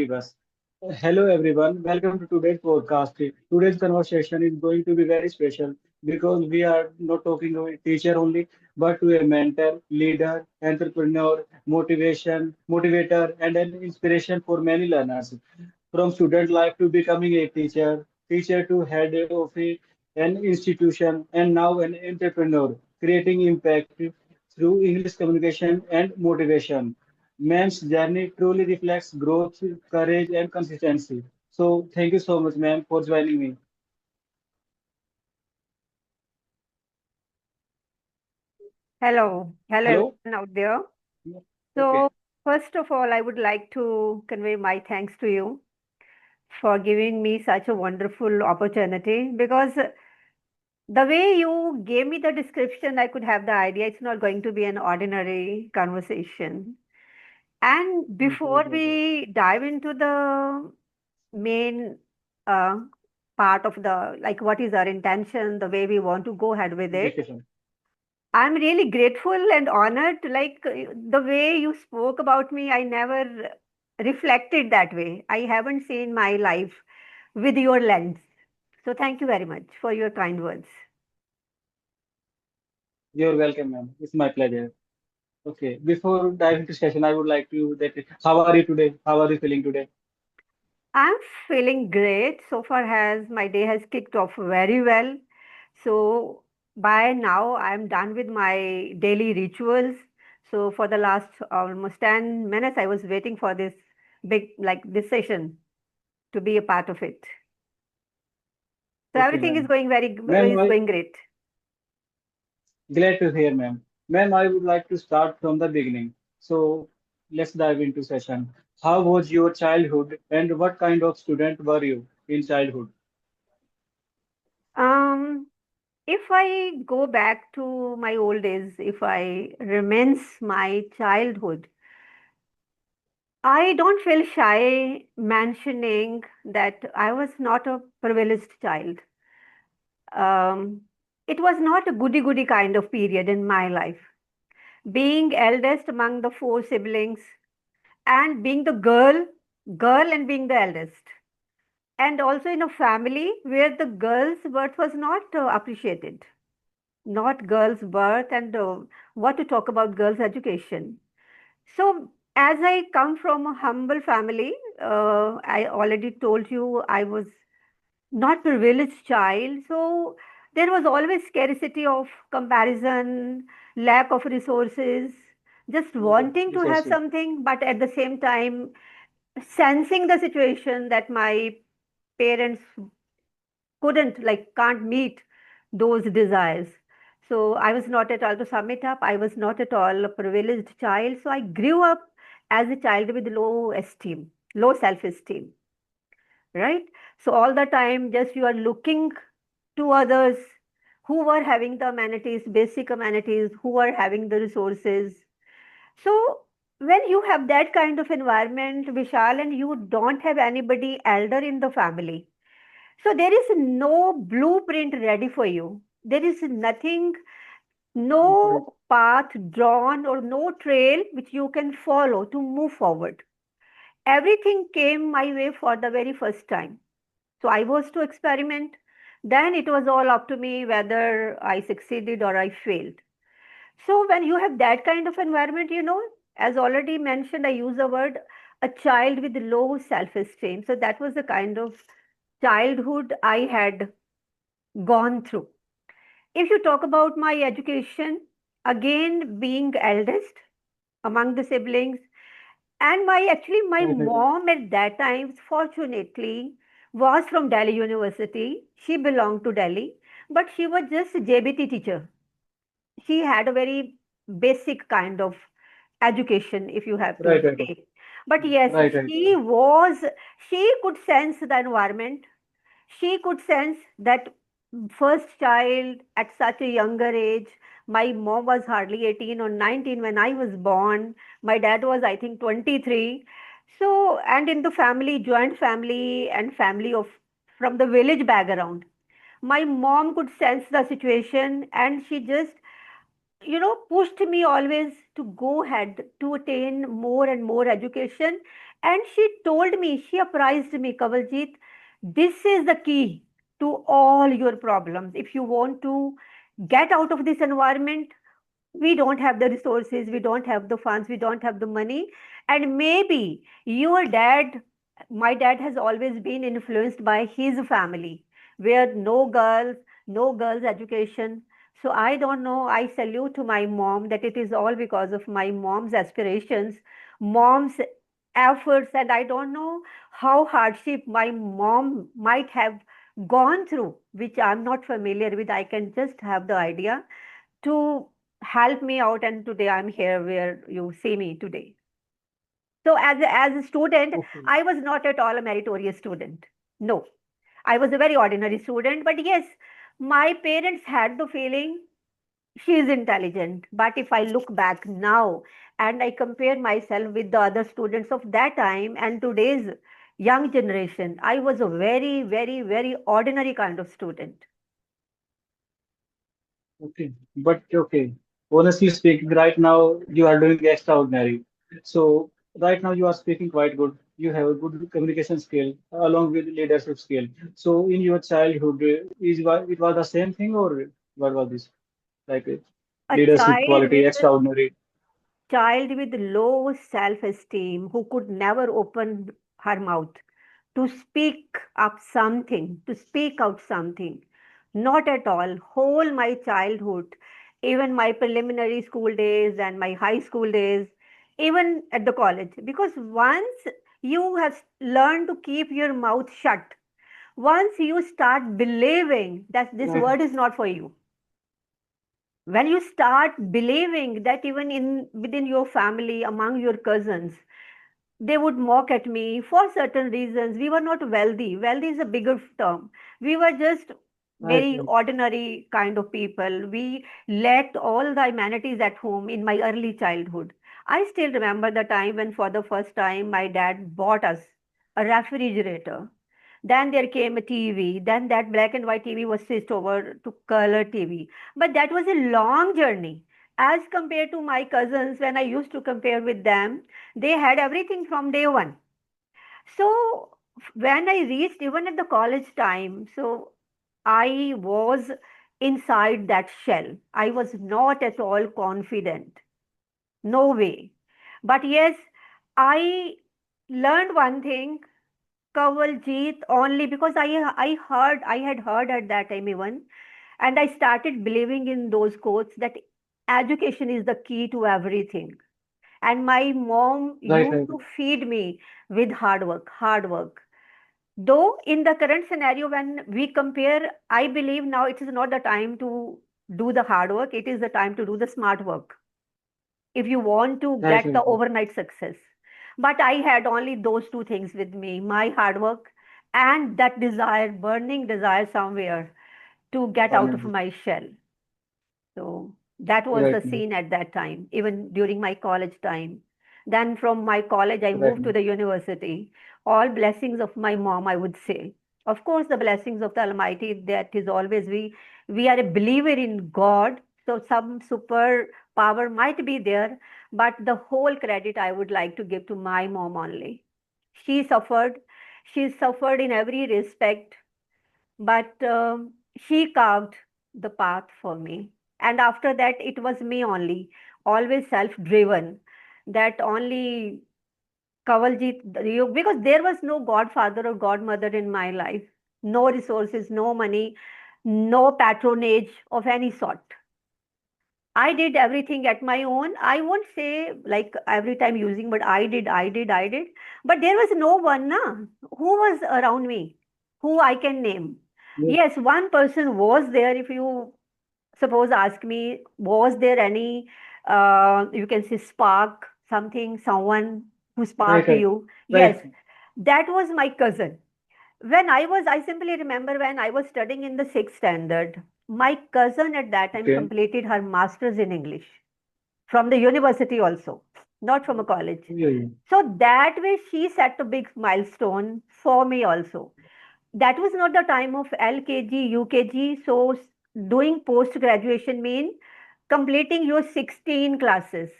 leave us. Hello everyone, welcome to today's podcast. Today's conversation is going to be very special because we are not talking to a teacher only, but to a mentor, leader, entrepreneur, motivator, and an inspiration for many learners. From student life to becoming a teacher, teacher to head of an institution, and now an entrepreneur, creating impact through English communication and motivation. Ma'am's journey truly reflects growth, courage, and consistency. So, thank you so much, ma'am, for joining me. Hello Hello? everyone out there. Okay. So, first of all, I would like to convey my thanks to you for giving me such a wonderful opportunity because the way you gave me the description, I could have the idea it's not going to be an ordinary conversation. And before we dive into the main uh, part of the like what is our intention, the way we want to go ahead with it, Discussion. I'm really grateful and honored. The way you spoke about me, I never reflected that way. I haven't seen my life with your lens. So thank you very much for your kind words. You're welcome, ma'am. It's my pleasure. Okay. Before diving into session, I would like to that how are you today? How are you feeling today? I'm feeling great. So far as my day has kicked off very well. So by now I'm done with my daily rituals. So for the last almost 10 minutes, I was waiting for this big, like this session to be a part of it. So Okay, everything is ma'am. going very Ma'am, is going great. glad to hear, ma'am. Ma'am, I would like to start from the beginning. So let's dive into session. How was your childhood and what kind of student were you in childhood? Um, if I go back to my old days, if I remains my childhood, I don't feel shy mentioning that I was not a privileged child. Um, it was not a goody goody kind of period in my life. Being eldest among the four siblings and being the girl and being the eldest. And also in a family where the girl's birth was not appreciated, not girls' birth, and what to talk about girls' education. So, as I come from a humble family, I already told you I was not privileged child. So, there was always scarcity of comparison, lack of resources, just Okay, wanting to have resources. something, but at the same time, sensing the situation that my parents can't meet those desires. So I was not at all, to sum it up, I was not at all a privileged child. So I grew up as a child with low esteem, low self esteem, right? So all the time just you are looking to others who were having the amenities, basic amenities, who were having the resources. So when you have that kind of environment, Vishal, and you don't have anybody elder in the family, so there is no blueprint ready for you. There is nothing, Right. no path drawn or no trail which you can follow to move forward. Everything came my way for the very first time. So I was to experiment. Then it was all up to me whether I succeeded or I failed. So when you have that kind of environment, as already mentioned, I use the word a child with low self-esteem. So that was the kind of childhood I had gone through. If you talk about my education, again being eldest among the siblings, and my Right, right, mom at that time, fortunately, was from Delhi University. She belonged to Delhi, but she was just a JBT teacher. She had a very basic kind of education, if you have to right, right, say. But yes, right, right, she could sense the environment. She could sense that first child at such a younger age. My mom was hardly 18 or 19 when I was born. My dad was, I think, 23. So, and in the family, joint family and family of from the village background, my mom could sense the situation and she just pushed me always to go ahead to attain more and more education And she told me, she apprised me, Kawaljeet, this is the key to all your problems. If you want to get out of this environment, we don't have the resources, we don't have the funds, we don't have the money. And maybe your dad, my dad has always been influenced by his family, where no girls education. So I don't know, I salute to my mom that it is all because of my mom's aspirations, mom's efforts, and I don't know how hardship my mom might have gone through, which I'm not familiar with. I can just have the idea to help me out, and today I'm here where you see me today. So as a student, Okay. I was not at all a meritorious student. No, I was a very ordinary student, but yes, my parents had the feeling she is intelligent. But if I look back now and I compare myself with the other students of that time and today's young generation, I was a very, very, very ordinary kind of student. Okay. But okay. Honestly speaking, right now you are doing extraordinary. So right now you are speaking quite good. You have a good communication skill along with leadership skill. So in your childhood, it was the same thing or what was this? Like A leadership child quality, with extraordinary. child with low self esteem who could never open her mouth to speak up something, to speak out something. Not at all. Whole my childhood, even my preliminary school days and my high school days, even at the college. Because once you have learned to keep your mouth shut, once you start believing that this Right. word is not for you, when you start believing that even in within your family, among your cousins, they would mock at me for certain reasons. We were not wealthy. Wealthy is a bigger term. We were just Right. very Right. ordinary kind of people. We lacked all the amenities at home in my early childhood. I still remember the time when, for the first time, my dad bought us a refrigerator. Then there came a TV. Then that black and white TV was switched over to color TV. But that was a long journey. As compared to my cousins, when I used to compare with them, they had everything from day one. So when I reached even at the college time, so I was inside that shell. I was not at all confident. No way. But yes, I learned one thing, Kawaljeet, only because I had heard at that time even, and I started believing in those quotes that education is the key to everything. And my mom Right. used Right. to feed me with hard work, hard work. Though in the current scenario, when we compare, I believe now it is not the time to do the hard work, it is the time to do the smart work if you want to Right. get the Right. Right. overnight success. But I had only those two things with me, my hard work and that desire, burning desire somewhere to get out of Right. my shell. So that was the Right. Right. scene at that time, even during my college time. Then from my college, I Right. moved to the university. All blessings of my mom, I would say. Of course, the blessings of the Almighty, that is always we are a believer in God. So some super power might be there, but the whole credit I would like to give to my mom only. She suffered. She suffered in every respect, but she carved the path for me. And after that, it was me only, always self driven. That only Kawaljeet, because there was no godfather or godmother in my life, no resources, no money, no patronage of any sort. I did everything at my own. I won't say like every time using, but I did. But there was no one na, who was around me, who I can name. Yes. Yes, one person was there. If you suppose ask me, was there any, you can say spark, something, someone who Right. sparked Right. you? Right. Yes, that was my cousin. I simply remember when I was studying in the sixth standard, my cousin at that time Okay. completed her master's in English from the university also, not from a college. Yeah. Yeah. So that way she set a big milestone for me also. That was not the time of LKG, UKG. So doing post graduation mean completing your 16 classes.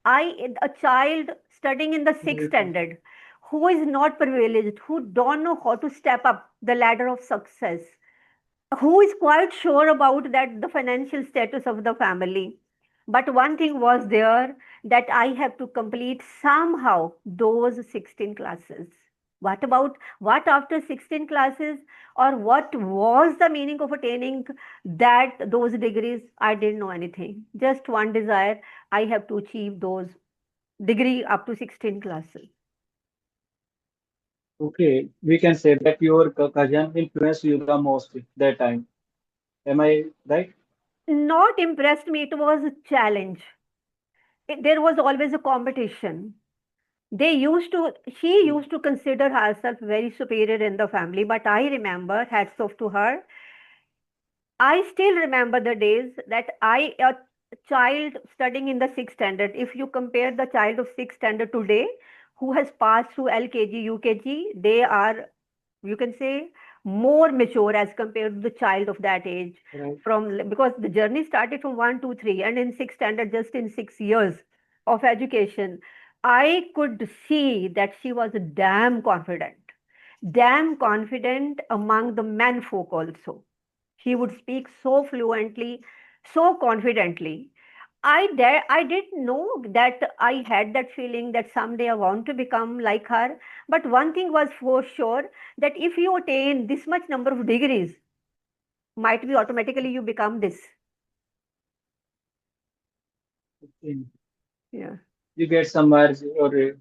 A child studying in the sixth Right. standard, who is not privileged, who don't know how to step up the ladder of success, who is quite sure about that the financial status of the family. But one thing was there, that I have to complete somehow those 16 classes. What about, what after 16 classes, or what was the meaning of attaining that those degrees? I didn't know anything. Just one desire, I have to achieve those degree up to 16 classes. Okay, we can say that your cousin influenced you the most that time. Am I right? Not impressed me, it was a challenge. There was always a competition. They used to, she used to consider herself very superior in the family, but I remember, hats off to her, I still remember the days that a child studying in the sixth standard, if you compare the child of sixth standard today, who has passed through LKG, UKG, they are, you can say, more mature as compared to the child of that age. Right. From, because the journey started from 1, 2, 3, and in sixth standard, just in 6 years of education, I could see that she was damn confident among the men folk also. He would speak so fluently, so confidently. I didn't know that I had that feeling that someday I want to become like her. But one thing was for sure, that if you attain this much number of degrees, might be automatically you become this. Okay. Yeah. You get somewhere or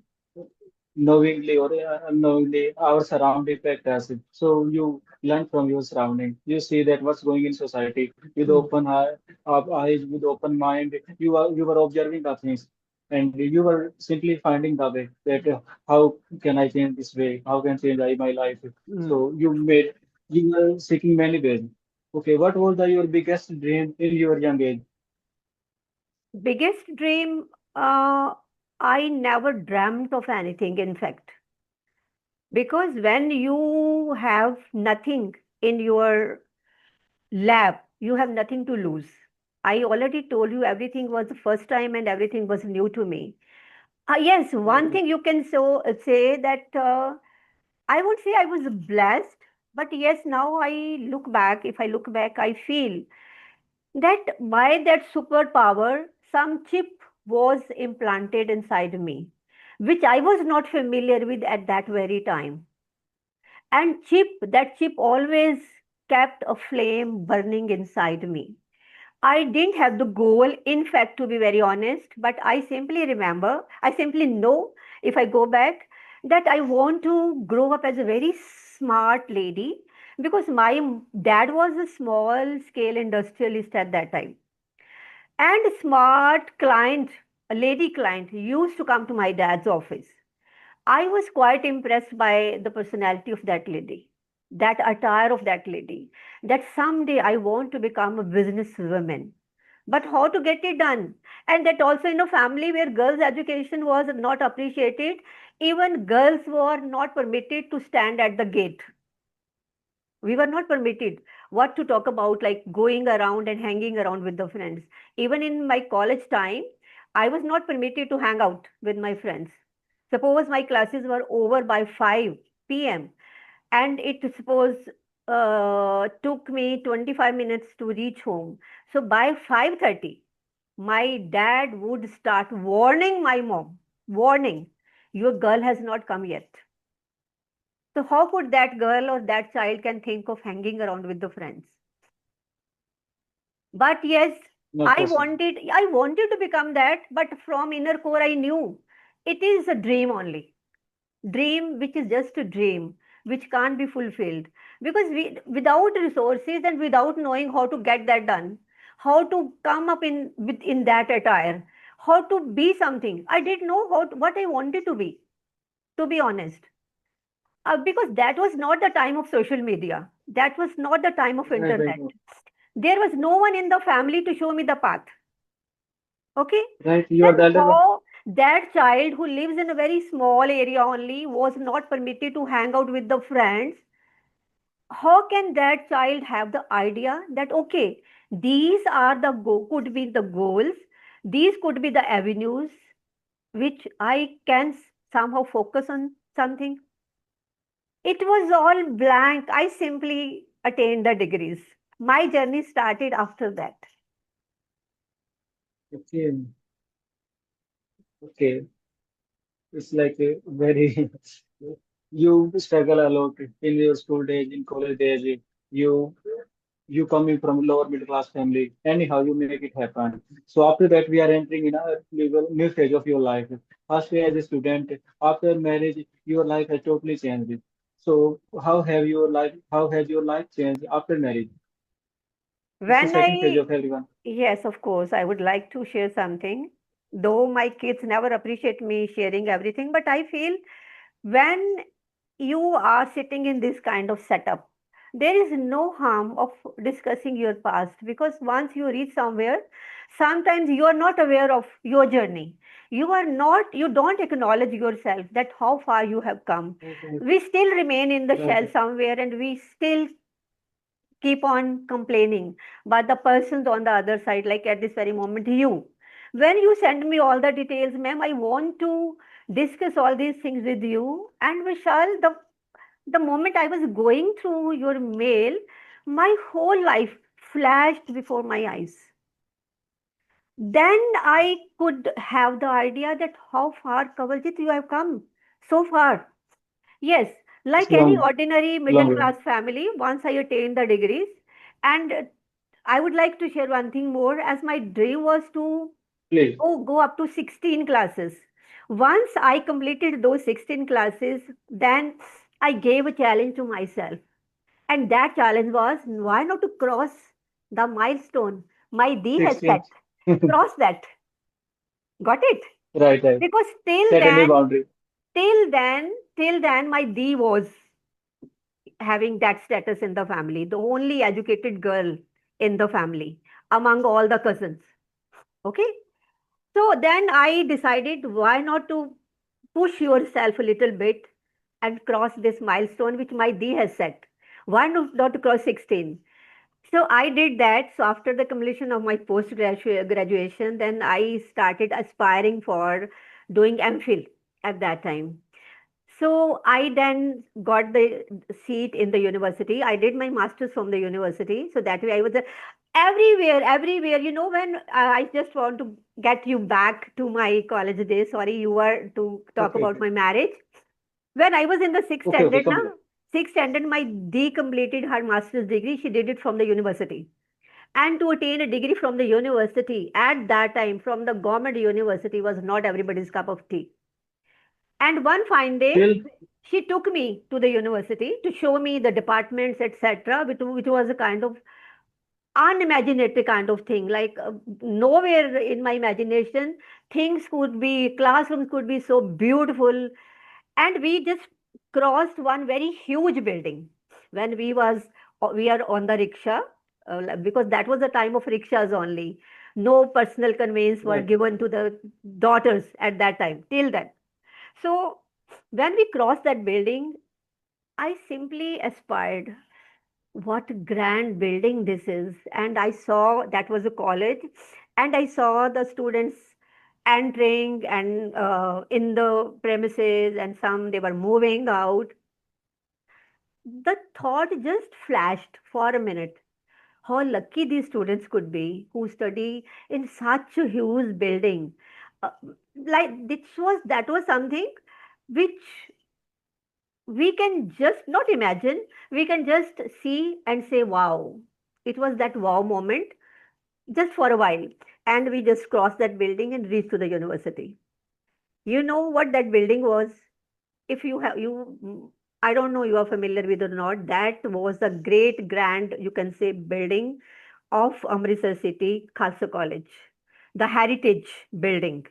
knowingly or unknowingly our surrounding affect us. So you learn from your surrounding. You see that what's going in society with Mm. open eyes, with open mind. You were observing the things, and you were simply finding the way that how can I change this way? How can I change my life? Mm. So you were seeking many ways. Okay, what was your biggest dream in your young age? Biggest dream, I never dreamt of anything, in fact. Because when you have nothing in your lab, you have nothing to lose. I already told you everything was the first time and everything was new to me. Yes, one thing you can say that I would say I was blessed. But yes, now I look back, if I look back, I feel that by that superpower, some chip was implanted inside me, which I was not familiar with at that very time. And that chip always kept a flame burning inside me. I didn't have the goal, in fact, to be very honest, but I simply remember, I simply know, if I go back, that I want to grow up as a very smart lady, because my dad was a small scale industrialist at that time. And a smart client, a lady client, used to come to my dad's office. I was quite impressed by the personality of that lady, that attire of that lady, that someday I want to become a businesswoman. But how to get it done? And that also in a family where girls' education was not appreciated, even girls were not permitted to stand at the gate. We were not permitted what to talk about, like going around and hanging around with the friends. Even in my college time, I was not permitted to hang out with my friends. Suppose my classes were over by 5 p.m. and it suppose took me 25 minutes to reach home. So by 5:30, my dad would start warning my mom, warning, your girl has not come yet. So how could that girl or that child can think of hanging around with the friends? But yes, Not possible. I wanted to become that, but from inner core I knew it is a dream only. Dream which is just a dream, which can't be fulfilled. Because without resources and without knowing how to get that done, how to come up in that attire, how to be something, I didn't know what I wanted to be honest. Because that was not the time of social media. That was not the time of Right, right, internet. There was no one in the family to show me the path. Okay? right. You are Then the elder one. how that child who lives in a very small area only was not permitted to hang out with the friends, how can that child have the idea that, okay, these are could be the goals, these could be the avenues which I can somehow focus on something. It was all blank. I simply attained the degrees. My journey started after that. Okay, okay. It's like a very you struggle a lot in your school days, in college days. You you coming from lower middle class family. Anyhow, you make it happen. So after that, we are entering in a new phase of your life. First, as a student, after marriage, your life has totally changed. So how has your life changed after marriage? It's the When second phase I, of everyone. yes, of course, I would like to share something. Though my kids never appreciate me sharing everything, but I feel when you are sitting in this kind of setup, there is no harm of discussing your past, because once you reach somewhere, sometimes you are not aware of your journey. You don't acknowledge yourself that how far you have come. Okay. We still remain in the Right. shell somewhere, and we still keep on complaining. But the persons on the other side, like at this very moment, when you send me all the details, ma'am, I want to discuss all these things with you. And Vishal, the moment I was going through your mail, my whole life flashed before my eyes. Then I could have the idea that how far, Kawaljeet, you have come so far. Yes, It's like any long, ordinary middle long way. class family, once I attained the degrees, and I would like to share one thing more, as my dream was to Please. go up to 16 classes. Once I completed those 16 classes, then I gave a challenge to myself. And that challenge was, why not to cross the milestone my D has 16. set? Cross that. Got it? Right, right. Because Set a new boundary. till then, my D was having that status in the family, the only educated girl in the family among all the cousins. Okay. So then I decided, why not to push yourself a little bit and cross this milestone which my D has set. Why not to cross 16? So I did that. So after the completion of my post graduation, then I started aspiring for doing MPhil at that time. So I then got the seat in the university. I did my master's from the university. So that way I was everywhere, everywhere. When I just want to get you back to my college days. Sorry, you were to talk Okay, about okay. my marriage. When I was in the sixth Okay, okay, standard, complete. now, sixth standard, my D completed her master's degree. She did it from the university. And to attain a degree from the university at that time, from the government university, was not everybody's cup of tea. And one fine day, Still, she took me to the university to show me the departments, etc., which was a kind of unimaginative kind of thing. Like nowhere in my imagination, classrooms could be so beautiful. And we just crossed one very huge building when we are on the rickshaw, because that was the time of rickshaws only. No personal conveyance were right. given to the daughters at that time, till then. So when we crossed that building, I simply aspired, what grand building this is. And I saw that was a college, and I saw the students entering and in the premises, and some they were moving out. The thought just flashed for a minute. How lucky these students could be who study in such a huge building. Uh, like that was something which we can just not imagine, we can just see and say, wow. It was that wow moment just for a while. And we just crossed that building and reached to the university. You know what that building was? If you have, I don't know you are familiar with or not, that was the great grand, you can say, building of Amritsar city, Khalsa College, the heritage building.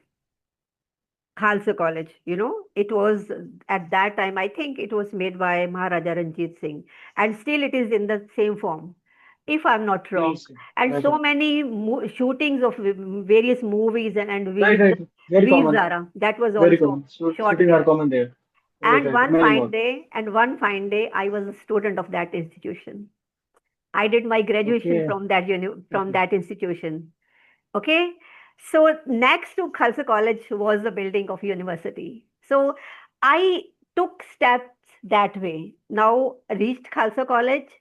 Khalsa College, it was at that time, I think it was made by Maharaja Ranjit Singh, and still it is in the same form, if I'm not wrong. Please. And Right, so right. many shootings of various movies and Right, right. Very Veer common. Zara, that was Very also common. shot Shooting are there. common there. Right, And right. Many more. one fine day, I was a student of that institution. I did my graduation Okay. from Okay. that institution. Okay. So next to Khalsa College was the building of university. So I took steps that way. Now reached Khalsa College.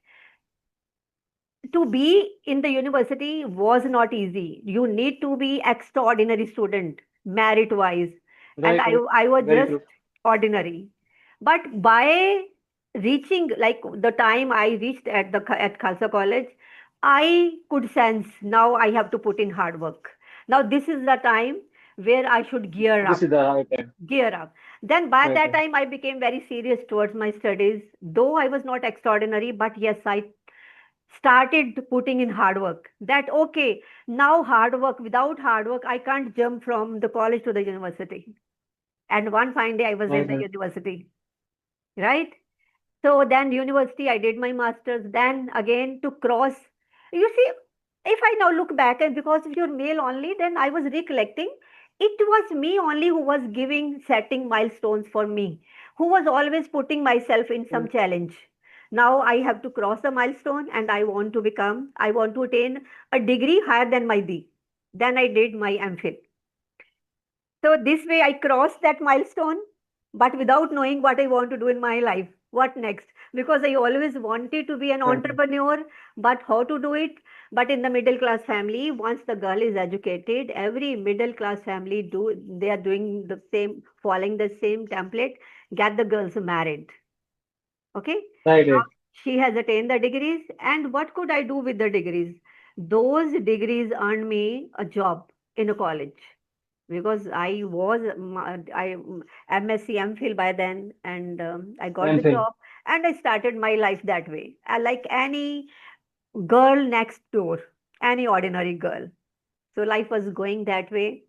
To be in the university was not easy. You need to be extraordinary student, merit wise, and Right, right. I was Very just true. ordinary. But by reaching, like the time I reached at Khalsa College, I could sense now I have to put in hard work. Now this is the time where I should gear This up, is the right time. gear up. Then by Right, that right. time I became very serious towards my studies. Though I was not extraordinary, but yes, I started putting in hard work. That okay, now hard work, without hard work I can't jump from the college to the university. And one fine day I was in Right, the right. university, right? So then university, I did my masters. Then again to cross. You see, if I now look back, and because if you're male only, then I was recollecting, it was me only who was giving, setting milestones for me, who was always putting myself in some Mm. challenge. Now I have to cross a milestone and I want to attain a degree higher than my D. Then I did my MPhil. So this way I crossed that milestone, but without knowing what I want to do in my life. What next? Because I always wanted to be an Right, right. entrepreneur, but how to do it? But in the middle class family, once the girl is educated, every middle class family they are doing the same, following the same template, get the girls married. Okay. Right, Now right. she has attained the degrees, and what could I do with the degrees? Those degrees earned me a job in a college because I was I MSc MPhil by then, and I got the MPhil. job, and I started my life that way. I like any girl next door, any ordinary girl. So life was going that way.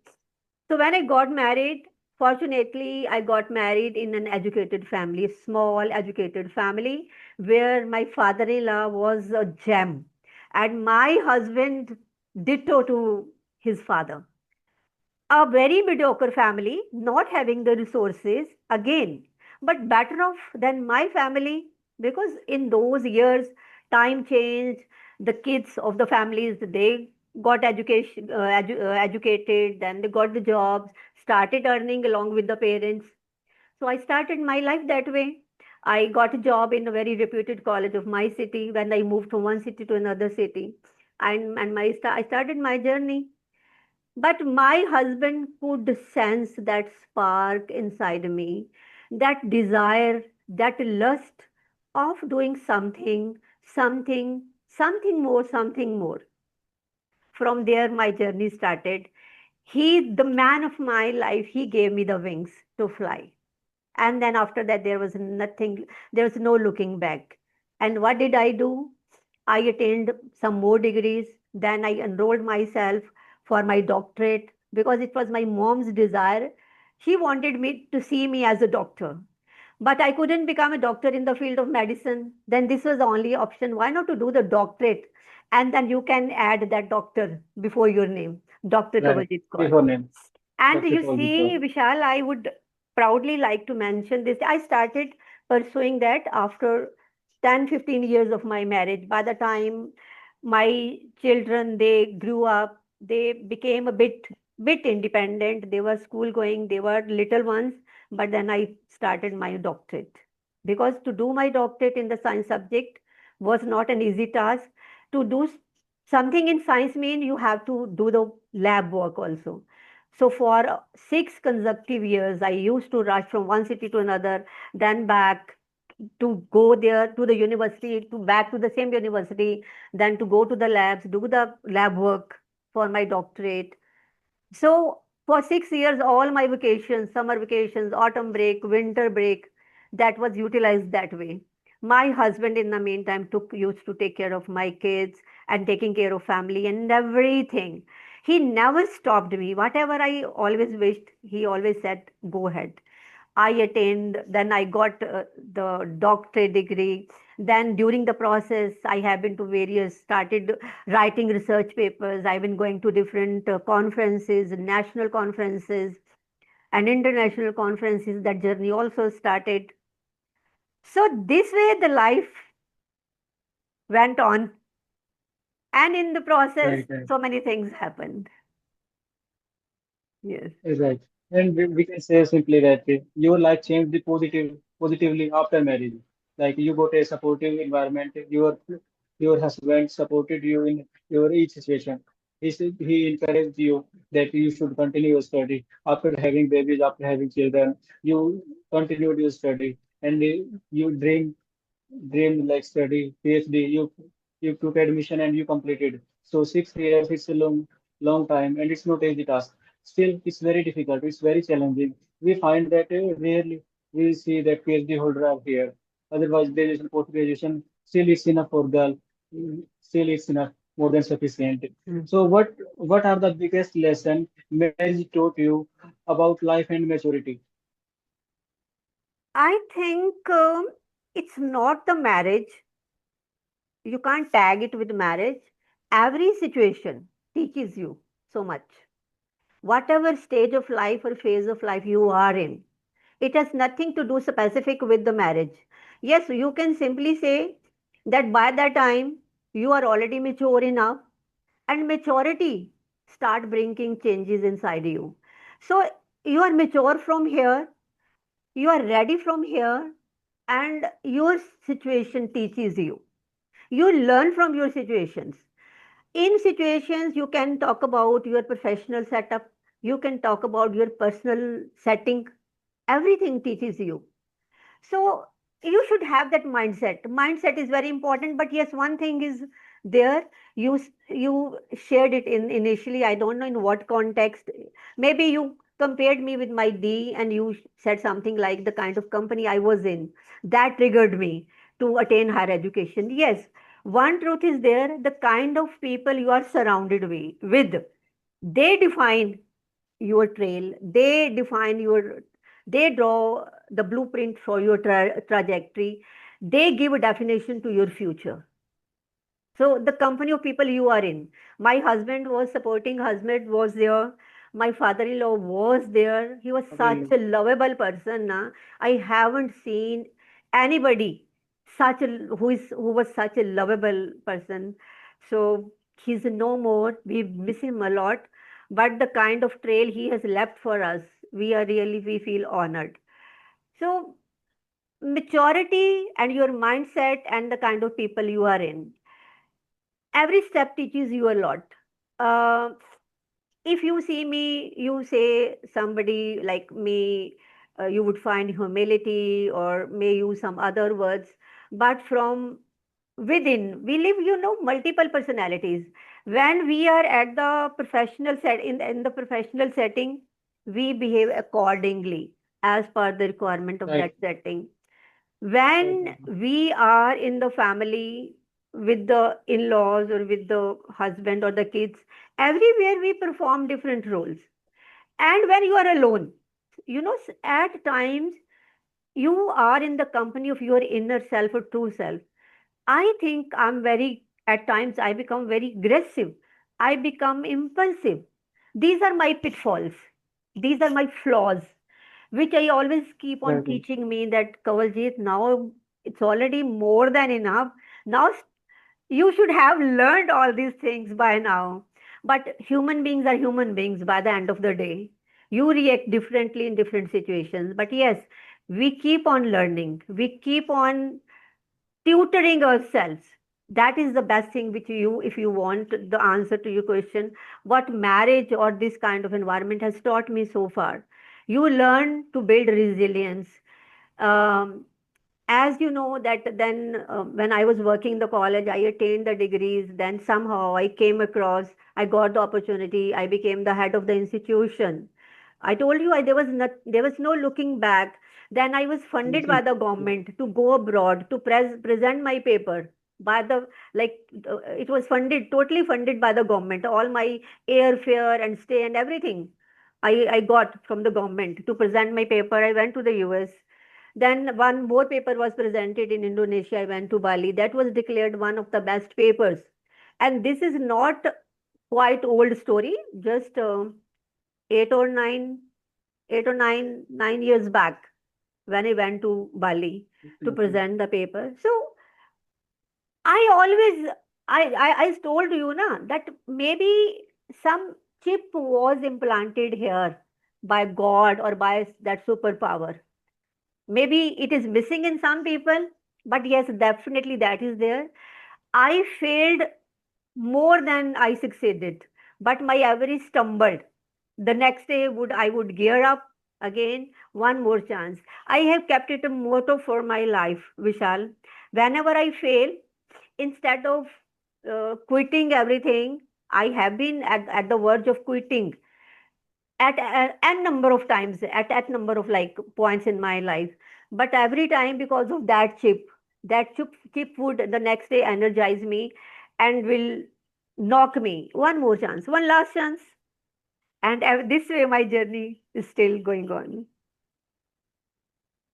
So when I got married, fortunately, I got married in an educated family, small educated family, where my father-in-law was a gem, and my husband ditto to his father. A very mediocre family, not having the resources again, but better off than my family, because in those years time changed. The kids of the families, they got educated, then they got the jobs, started earning along with the parents. So I started my life that way. I got a job in a very reputed college of my city when I moved from one city to another city, I started my journey. But my husband could sense that spark inside me, that desire, that lust of doing something more, something more. From there, my journey started. He, the man of my life, he gave me the wings to fly. And then after that, there was nothing, there was no looking back. And what did I do? I attained some more degrees. Then I enrolled myself for my doctorate because it was my mom's desire. She wanted me to see me as a doctor. But I couldn't become a doctor in the field of medicine. Then this was the only option. Why not to do the doctorate? And then you can add that doctor before your name, Dr. Right. Kawaljeet Kaur. Before name. And Dr. you Kawaljeet Kaur. see, Vishal, I would proudly like to mention this. I started pursuing that after 10, 15 years of my marriage. By the time my children, they grew up, they became a bit independent. They were school going, they were little ones, but then I started my doctorate. Because to do my doctorate in the science subject was not an easy task. To do something in science mean you have to do the lab work also. So for 6 consecutive years, I used to rush from one city to another, then back to go there to the university, to back to the same university, then to go to the labs, do the lab work for my doctorate. So for 6 years, all my vacations, summer vacations, autumn break, winter break, that was utilized that way. My husband, in the meantime, took used to take care of my kids and taking care of family and everything. He never stopped me. Whatever I always wished, he always said, "Go ahead." I attained, then I got the doctorate degree. Then during the process, I have been to started writing research papers. I've been going to different conferences, national conferences, and international conferences. That journey also started. So this way, the life went on, and in the process, Right, right. so many things happened. Yes. Right. And we can say simply that your life changed the positive. positively after marriage. Like you got a supportive environment, your husband supported you in your each situation. He encouraged you that you should continue your study. After having babies, after having children, you continued your study and you dream like study PhD. You took admission and you completed. So 6 years, it's a long time, and it's not easy task. Still, it's very difficult. It's very challenging. We find that rarely we see that PhD holder are here. Otherwise, graduation, post graduation, still it's enough for girl. Still it's enough, more than sufficient. So what are the biggest lesson marriage taught you about life and maturity? I think it's not the marriage. You can't tag it with marriage. Every situation teaches you so much. Whatever stage of life or phase of life you are in, it has nothing to do specific with the marriage. Yes, you can simply say that by that time you are already mature enough, and maturity start bringing changes inside you. So you are mature from here, you are ready from here, and your situation teaches you. You learn from your situations. In situations, you can talk about your professional setup, you can talk about your personal setting, everything teaches you. So you should have that mindset. Mindset is very important. But yes, one thing is there. You shared it in initially. I don't know in what context. Maybe you compared me with my D, and you said something like the kind of company I was in. That triggered me to attain higher education. Yes, one truth is there. The kind of people you are surrounded with, they define your trail. They draw the blueprint for your trajectory. They give a definition to your future. So the company of people you are in. My husband was supporting husband was there. My father-in-law was there. He was such Really? a lovable person. Na. I haven't seen anybody who was such a lovable person. So he's no more. We miss him a lot. But the kind of trail he has left for us, we feel honored. So maturity and your mindset and the kind of people you are in, every step teaches you a lot. Uh, if you see me, you say somebody like me, you would find humility or may use some other words. But from within, we live, multiple personalities. When we are at the in the professional setting, we behave accordingly as per the requirement of that Right. setting. Right. When Right. we are in the family with the in-laws or with the husband or the kids, everywhere we perform different roles. And when you are alone, at times you are in the company of your inner self or true self. I think at times I become very aggressive. I become impulsive. These are my pitfalls. These are my flaws, which I always keep on Right. Right. teaching me that Kawaljeet, now it's already more than enough. Now you should have learned all these things by now. But human beings are human beings by the end of the day. You react differently in different situations. But yes, we keep on learning. We keep on tutoring ourselves. That is the best thing which you, if you want the answer to your question, what marriage or this kind of environment has taught me so far. You learn to build resilience. Um, as you know that then when I was working in the college, I attained the degrees. Then somehow I came across, I got the opportunity. I became the head of the institution. I told you there was no looking back. Then I was funded by the government to go abroad to present my paper by the like it was funded, totally funded by the government. All my airfare and stay and everything I got from the government to present my paper. I went to the US. Then one more paper was presented in Indonesia. I went to Bali. That was declared one of the best papers. And this is not quite old story, just 8 or 9, 8 or 9 years back when I went to Bali to Okay. present the paper. So I always, I told you na, that maybe some chip was implanted here by God or by that superpower. Maybe it is missing in some people, but yes, definitely that is there. I failed more than I succeeded, but my average stumbled. The next day would I would gear up again, one more chance. I have kept it a motto for my life, Vishal. Whenever I fail, instead of quitting everything, I have been at the verge of quitting at n number of times, at number of like points in my life. But every time, because of that chip would the next day energize me and will knock me. One more chance, one last chance. And this way, my journey is still going on.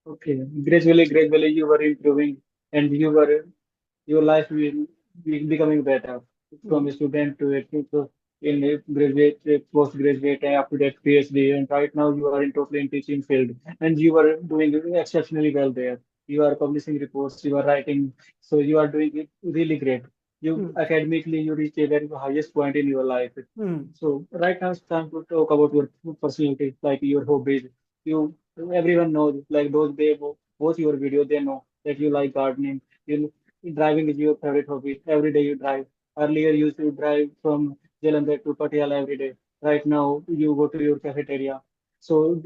Okay, gradually you were improving, and your life will be becoming better from a Mm, student to a to in a graduate, a postgraduate, and up to that PhD. And right now you are in totally in teaching field, and you are doing exceptionally well there. You are publishing reports, you are writing, so you are doing it really great. You mm, academically you reach a very highest point in your life. mm, So right now it's time to talk about your personality, like your hobbies. You everyone knows like those they watch your video, they know that you like gardening. You driving is your favorite hobby. Every day you drive. Earlier you used to drive from Jalandhar to Patiala every day. Right now you go to your cafeteria. So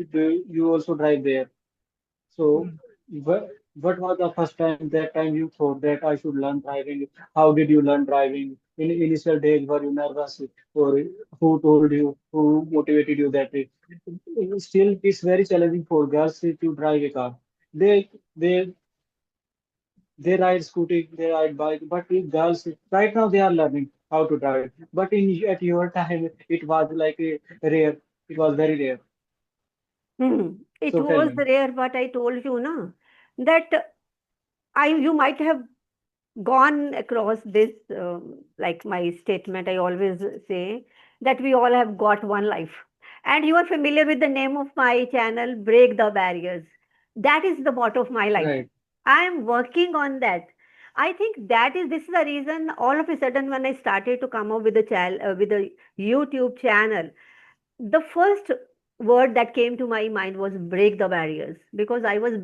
you also drive there. So, mm. what was the first time that time you thought that I should learn driving? How did you learn driving? In initial days, were you nervous, or who told you? Who motivated you that way? Still, it's very challenging for girls to drive a car. They they they ride scooty, they ride bike, but with girls right now they are learning how to drive. But in at your time, it was like a rare. It was very rare. It So tell was me, rare, but I told you, na, that you might have gone across this, like my statement, I always say that we all have got one life. And you are familiar with the name of my channel, Break the Barriers. That is the motto of my life. right? I am working on that. I think this is the reason all of a sudden when I started to come up with with a YouTube channel, the first word that came to my mind was break the barriers, because I was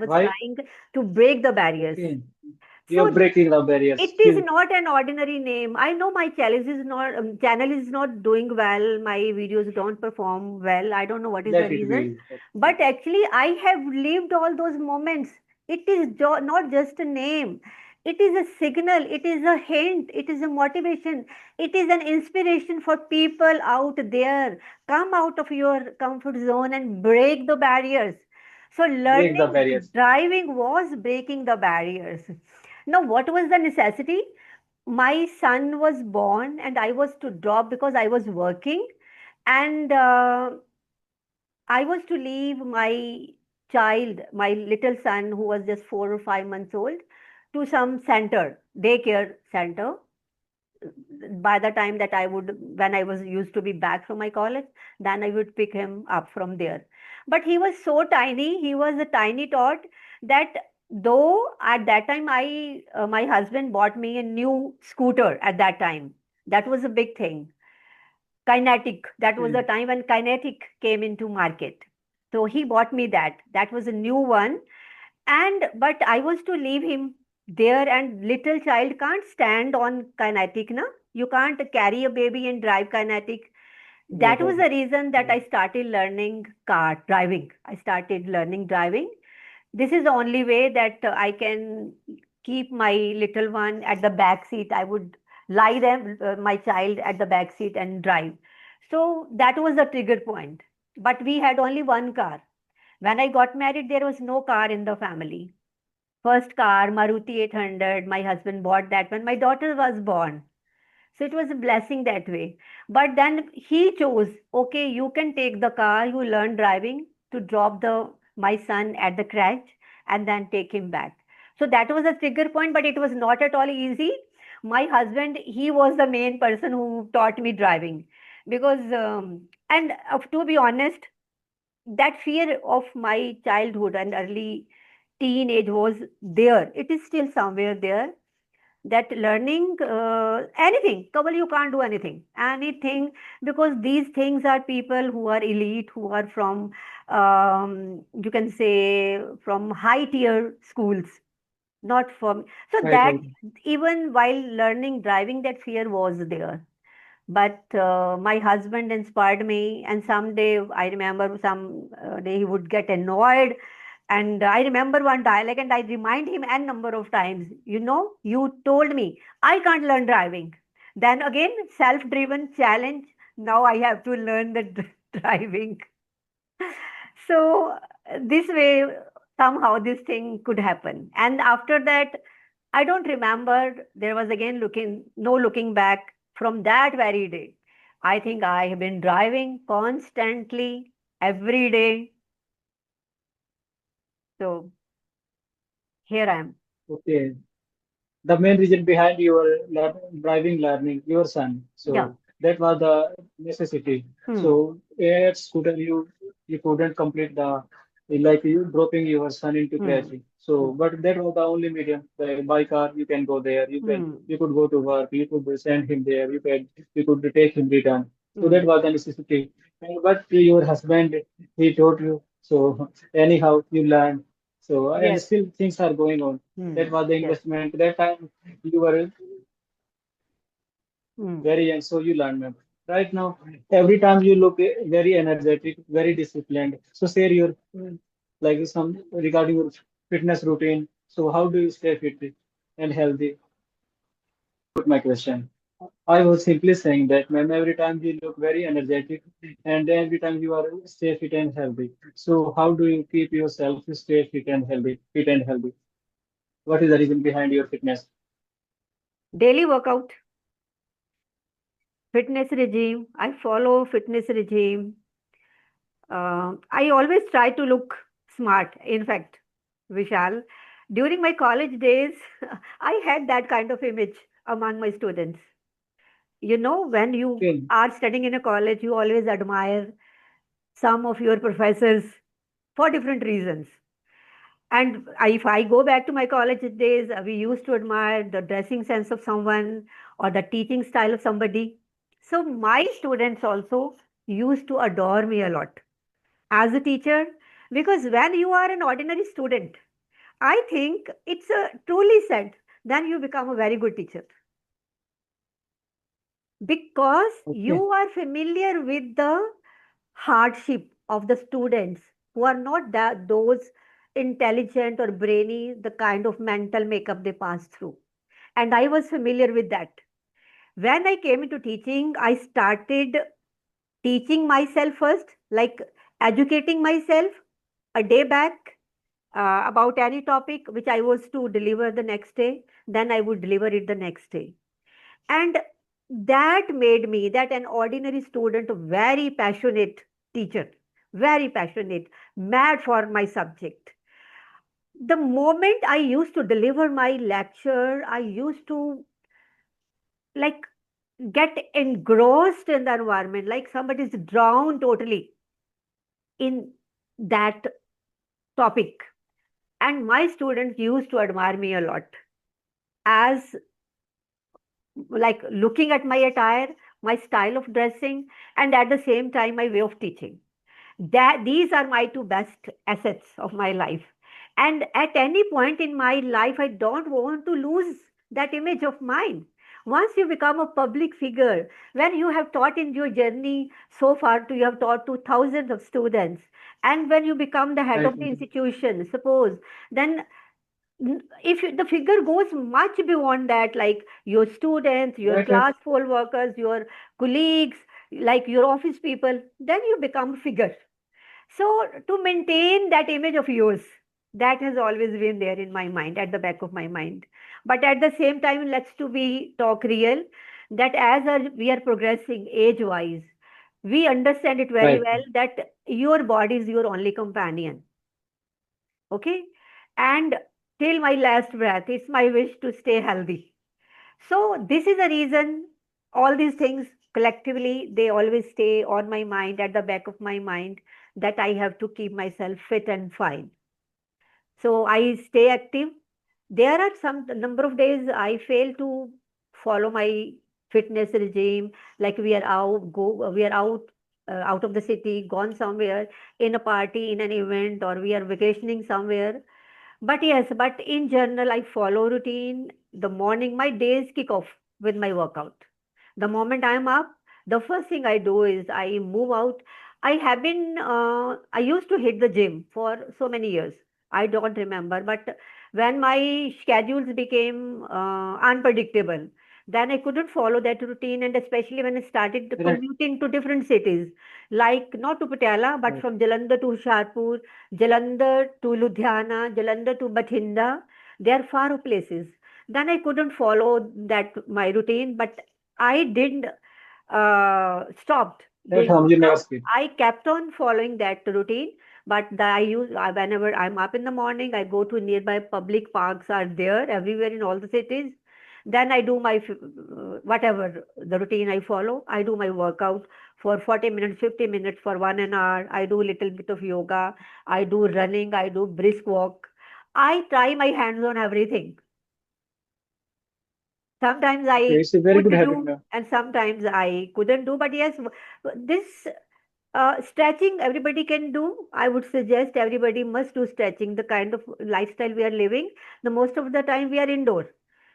Why? trying to break the barriers. Okay. You're So breaking the barriers. it is not an ordinary name. I know my channel is not doing well. My videos don't perform well. I don't know what is the Let it reason, be. but actually I have lived all those moments. It is not just a name. It is a signal. It is a hint. It is a motivation. It is an inspiration for people out there. Come out of your comfort zone and break the barriers. So Break the learning barriers. driving was breaking the barriers. Now, what was the necessity? My son was born and I was to drop because I was working, and I was to leave my my little son who was just 4 or 5 months old, to some center, daycare center. By the time that when I was used to be back from my college, then I would pick him up from there. But he was so tiny, he was a tiny tot, that though at that time my husband bought me a new scooter at that time. That was a big thing. Kinetic. That was Okay. the time when Kinetic came into market. So he bought me that. That was a new one, and but I was to leave him there, and little child can't stand on Kinetic, na. You can't carry a baby and drive Kinetic. No That was problem. the reason that Right. I started learning car driving. I started learning driving. This is the only way that I can keep my little one at the back seat. I would lie my child at the back seat and drive. So that was the trigger point. But we had only one car. When I got married, there was no car in the family. First car, Maruti 800, my husband bought that when my daughter was born. So it was a blessing that way. But then he chose, okay, you can take the car, you learn driving to drop the my son at the crash and then take him back. So that was a trigger point, but it was not at all easy. My husband, he was the main person who taught me driving, because and to be honest, that fear of my childhood and early teenage was there. It is still somewhere there. that learning anything, Kawal, you can't do anything, because these things are people who are elite, who are from, you can say, from high tier schools, not from. So Right, that right. even while learning driving, that fear was there. But my husband inspired me, and someday I remember some day he would get annoyed, and I remember one dialogue, and I remind him n number of times, you told me I can't learn driving. Then again, self-driven challenge. Now I have to learn the driving. So this way, somehow this thing could happen. And after that, I don't remember. There was again no looking back from that very day. I think I have been driving constantly every day. So here I am. Okay. The main reason behind your driving learning, your son. Yeah. So that was the necessity. Hmm. So at scooter, you couldn't complete the like you dropping your son into Hmm. crashing. So, Hmm. but that was the only medium. By car, you can go there. Hmm. You could go to work. You could send him there. You could take him return. So that Hmm. was the necessity. And but your husband, he taught you. So anyhow, you learned. So and Yes. still things are going on. That Hmm. was the Yes. investment. That time you were Hmm. very young, so you learn, ma'am. Right now, every time you look very energetic, very disciplined. So share your like some regarding your fitness routine. So how do you stay fit and healthy? Put my question. I was simply saying that, ma'am, every time you look very energetic and every time you are stay fit and healthy. So how do you keep yourself to stay fit and healthy? Fit and healthy. What is the reason behind your fitness? Daily workout, fitness regime. I follow fitness regime. I always try to look smart. In fact, Vishal, during my college days, I had that kind of image among my students. When you Okay. are studying in a college, you always admire some of your professors for different reasons. And if I go back to my college days, we used to admire the dressing sense of someone or the teaching style of somebody. So my students also used to adore me a lot as a teacher, because when you are an ordinary student, I think it's truly said, then you become a very good teacher, because you Okay. are familiar with the hardship of the students who are not those intelligent or brainy, the kind of mental makeup they pass through. And I was familiar with that. When I came into teaching, I started teaching myself first, like educating myself a day back about any topic which I was to deliver the next day, then I would deliver it the next day. And that made me, that an ordinary student, a very passionate teacher, very passionate, mad for my subject. The moment I used to deliver my lecture, I used to like get engrossed in the environment, like somebody's drowned totally in that topic. And my students used to admire me a lot as, like, looking at my attire, my style of dressing, and at the same time my way of teaching. That these are my two best assets of my life. And at any point in my life, I don't want to lose that image of mine. Once you become a public figure, when you have taught in your journey so far, to you have taught to thousands of students, and when you become the head Right. of the institution, suppose, then if the figure goes much beyond that, like your students, your Right. Right. class full workers, your colleagues, like your office people, then you become a figure. So to maintain that image of yours, that has always been there in my mind, at the back of my mind. But at the same time, let's to be talk real, that as we are progressing age wise, we understand it very Right. well that your body is your only companion. Okay. And till my last breath, it's my wish to stay healthy. So this is the reason all these things collectively, they always stay on my mind, at the back of my mind, that I have to keep myself fit and fine. So I stay active. There are some number of days I fail to follow my fitness regime. Like we are out of the city, gone somewhere in a party, in an event, or we are vacationing somewhere. But yes, but in general, I follow routine. The morning, my days kick off with my workout. The moment I'm up, the first thing I do is I move out. I used to hit the gym for so many years. I don't remember, but when my schedules became unpredictable, then I couldn't follow that routine, and especially when I started Right, commuting to different cities, like not to Patiala, but right. from Jalandhar to Hoshiarpur, Jalandhar to Ludhiana, Jalandhar to Bathinda. They are far places. Then I couldn't follow that my routine, but I didn't stopped At doing home, you never workout. skip. I kept on following that routine, but whenever I'm up in the morning, I go to nearby public parks are there everywhere in all the cities. Then I do my whatever the routine I follow. I do my workout for 40 minutes, 50 minutes for 1 hour. I do a little bit of yoga. I do running. I do brisk walk. I try my hands on everything. Sometimes Okay, I it's a very could good habit, do, ma'am. and sometimes I couldn't do. But yes, this stretching everybody can do. I would suggest everybody must do stretching. The kind of lifestyle we are living, the most of the time we are indoor.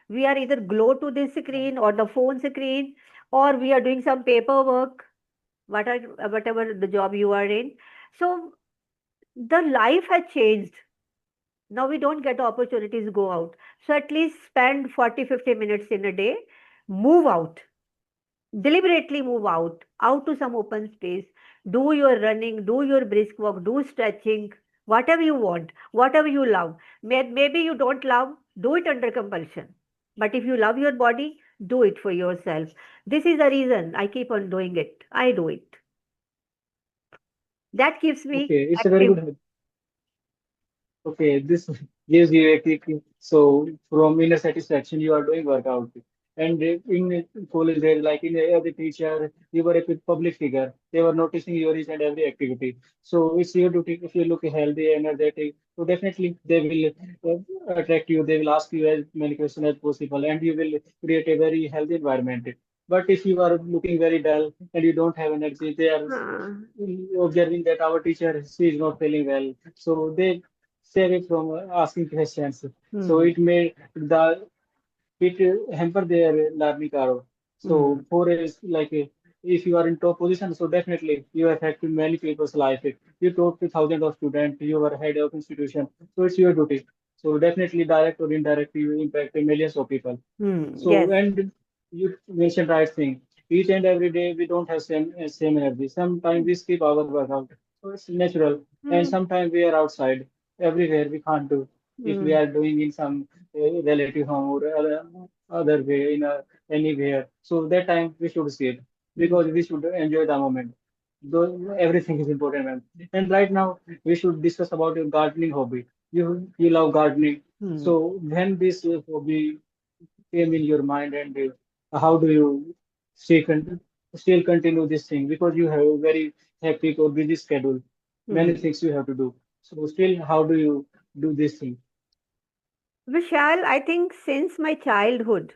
We are either glued to the screen or the phone screen, or we are doing some paperwork, whatever the job you are in. So the life has changed. Now we don't get opportunities to go out. So at least spend 40, 50 minutes in a day, move out, deliberately move out to some open space, do your running, do your brisk walk, do stretching, whatever you want, whatever you love. Maybe you don't love, do it under compulsion. But if you love your body, do it for yourself. This is the reason I keep on doing it. I do it. That keeps me Okay, it's a very active. good habit. Okay, this gives you a kick. So from inner satisfaction, you are doing workout. And in college days, like in every teacher, you were a public figure. They were noticing your each and every activity. So it's your duty if you look healthy, energetic. So definitely they will attract you. They will ask you as many questions as possible, and you will create a very healthy environment. But if you are looking very dull and you don't have energy, they are Uh, observing that our teacher she is not feeling well. So they save it from asking questions. So hmm, it may the it hamper their learning curve. hmm, So for is like if you are in top position, so definitely you affect many people's life. You talk to thousands of students, you are head of institution, so it's your duty. So definitely direct or indirect you impact millions of people. So, yes. and you mentioned right thing. Each and every day we don't have same energy. Sometimes we skip our workout, so it's natural. And Hmm, sometimes we are outside. Everywhere we can't do. If we hmm, are doing in some relative home or other way in anywhere, so that time we should skip hmm, because we should enjoy the moment. Though everything is important, man. And right now we should discuss about your gardening hobby. You love gardening. hmm. So when this hobby came in your mind and how do you still continue this thing because you have a very hectic or busy schedule, many Hmm. things you have to do. So still, how do you do this thing? Vishal, I think since my childhood,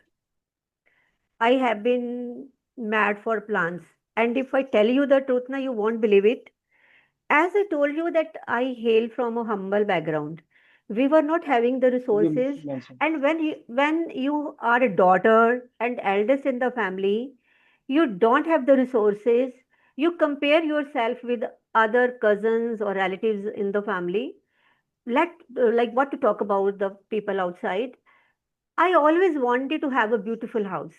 I have been mad for plants. And if I tell you the truth now, you won't believe it. As I told you that I hail from a humble background. We were not having the You resources. mentioned. And when you are a daughter and eldest in the family, you don't have the resources. You compare yourself with other cousins or relatives in the family. Like what to talk about the people outside. I always wanted to have a beautiful house,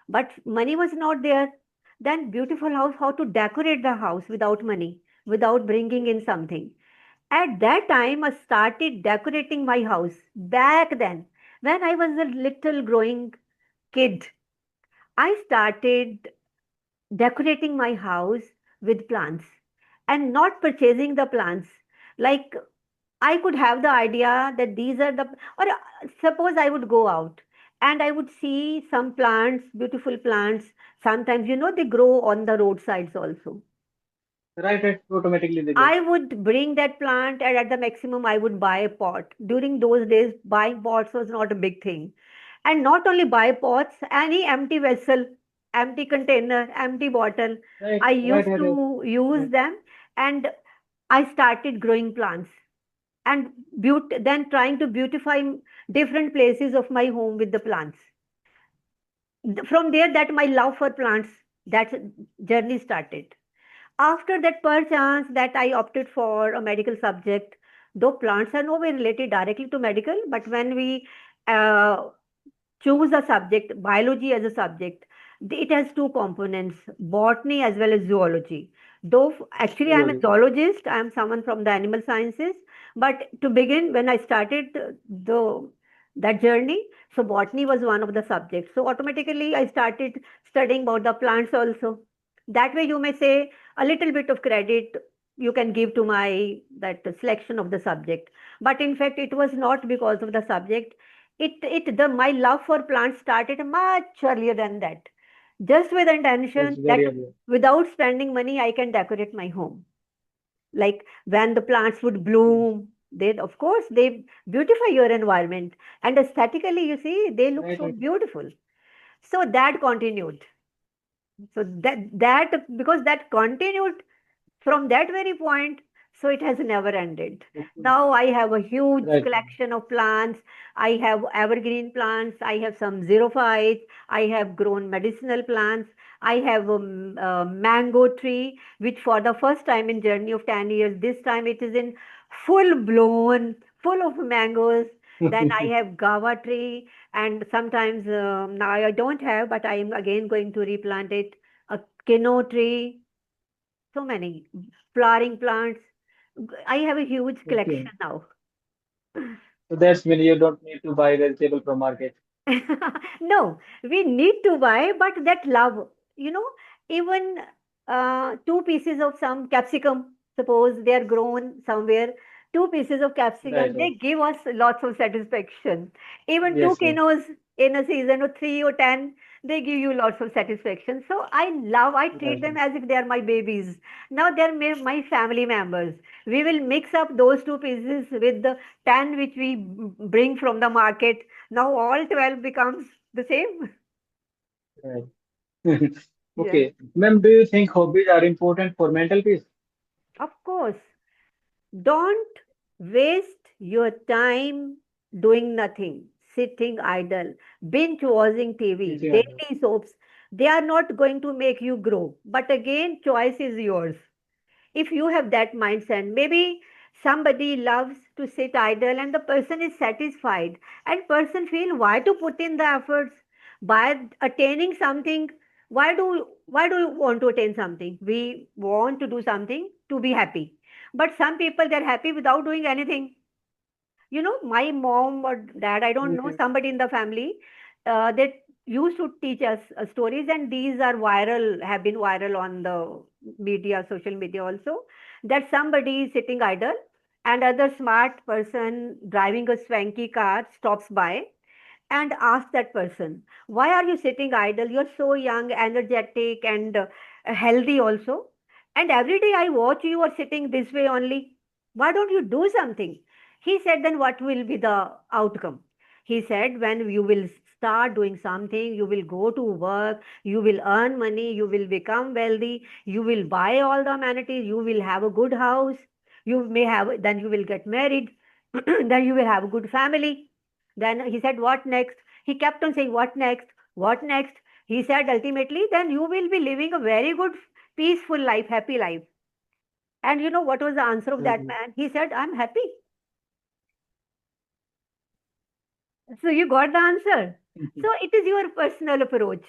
but money was not there. Then beautiful house, how to decorate the house without money, without bringing in something. At that time, I started decorating my house. Back then, when I was a little growing kid, I started decorating my house with plants and not purchasing the plants. Like I could have the idea that these are the, or suppose I would go out and I would see some plants, beautiful plants. Sometimes, they grow on the roadsides also. Right, right. Automatically they grow. I would bring that plant, and at the maximum, I would buy a pot. During those days, buying pots was not a big thing. And not only buy pots, any empty vessel, empty container, empty bottle, Right, I right, used right, right. to use Right. them, and I started growing plants and then trying to beautify different places of my home with the plants. From there, that my love for plants, that journey started. After that, perchance that I opted for a medical subject, though plants are nowhere related directly to medical, but when we uh, choose a subject, biology as a subject, it has two components, botany as well as zoology. Though actually I'm a Zoology. zoologist, I'm someone from the animal sciences, but to begin, when I started that journey, so botany was one of the subjects. So automatically I started studying about the plants also. That way you may say a little bit of credit you can give to my that selection of the subject. But in fact, it was not because of the subject. The my love for plants started much earlier than that. Just with the intention It's that very obvious. without spending money, I can decorate my home. Like when the plants would Yes. bloom, they of course they beautify your environment, and aesthetically, you see, they look Right, so right. beautiful. So that continued. So that because that continued from that very point, so it has never ended. Okay. Now I have a huge Right. collection of plants. I have evergreen plants. I have some xerophytes. I have grown medicinal plants. I have a mango tree, which for the first time in journey of 10 years, this time it is in full blown, full of mangoes. Then I have guava tree, and sometimes now I don't have, but I am again going to replant it. A kino tree, so many flowering plants. I have a huge Okay. collection now. So that's when you don't need to buy vegetable from market. No, we need to buy, but that love, even two pieces of some capsicum, suppose they are grown somewhere, two pieces of Right, capsicum, right. they give us lots of satisfaction. Even two Yes, yes. kilos in a season of 3 or 10, they give you lots of satisfaction. So I treat Right, them right. as if they are my babies. Now they're my family members. We will mix up those two pieces with the 10 which we bring from the market. Now all 12 becomes the same. Right. Yeah, Okay. Ma'am, do you think hobbies are important for mental peace? of course. Don't waste your time doing nothing, sitting idle, binge watching TV, Teaching others. daily soaps. They are not going to make you grow. But again, choice is yours. If you have that mindset, maybe somebody loves to sit idle and the person is satisfied, and person feel why to put in the efforts by attaining something. Why do you want to attain something? We want to do something to be happy, but some people, they're happy without doing anything. My mom or dad, I don't know, Okay. somebody in the family, they used to teach us stories, and these are viral, have been viral on the media, social media also, that somebody is sitting idle and other smart person driving a swanky car stops by and ask that person, why are you sitting idle? You're so young, energetic, and healthy also. And every day I watch you are sitting this way only. Why don't you do something? He said, then what will be the outcome? He said, when you will start doing something, you will go to work, you will earn money, you will become wealthy, you will buy all the amenities, you will have a good house, then you will get married, then you will have a good family. Then he said, what next? He kept on saying, what next? What next? He said, ultimately, then you will be living a very good, peaceful life, happy life. And you know what was the answer of that Okay. man? He said, I'm happy. So you got the answer. So it is your personal approach.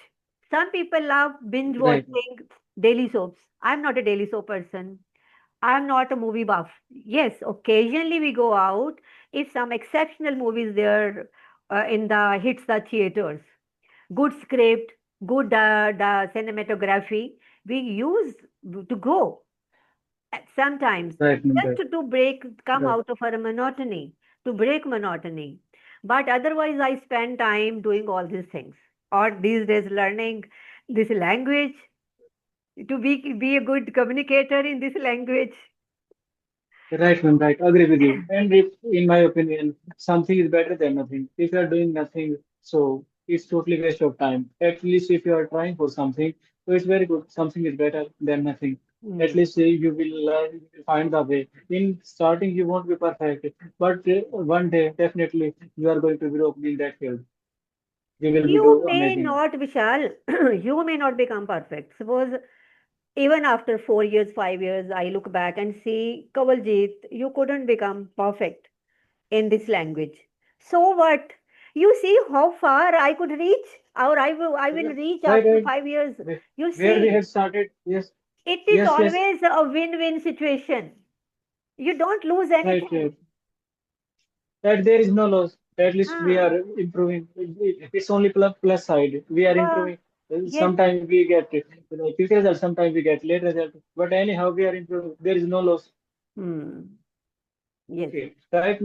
Some people love binge Right. watching daily soaps. I'm not a daily soap person. I'm not a movie buff. Yes, occasionally we go out if some exceptional movies there in the hits the theaters. Good script, good the cinematography. We use to go sometimes Right, ma'am. just Right. to come Right. out of our monotony, to break monotony. But otherwise, I spend time doing all these things, or these days learning this language. to be a good communicator in this language. Right, ma'am, right. Agree with you. And if, in my opinion, something is better than nothing. If you are doing nothing, so it's totally waste of time. At least if you are trying for something, so it's very good. Something is better than nothing. At Hmm. least you will learn, you will find the way. In starting, you won't be perfect, but one day, definitely, you are going to grow in that field. You will be You do may amazing. not, Vishal, you may not become perfect. Suppose even after 4 years, 5 years, I look back and see, Kawaljeet, you couldn't become perfect in this language. So what? You see how far I could reach, or I will reach Right, after right. 5 years. You Where we see, had started, yes, it is yes, yes. always a win-win situation. You don't lose Right, anything. right. That there is no loss. At least we Ah, are improving. It's only plus side. We are yeah, improving. yes. Sometimes we get quick result, sometimes we get late result. But anyhow, we are improving. There is no loss. Hmm. Yes. Okay, right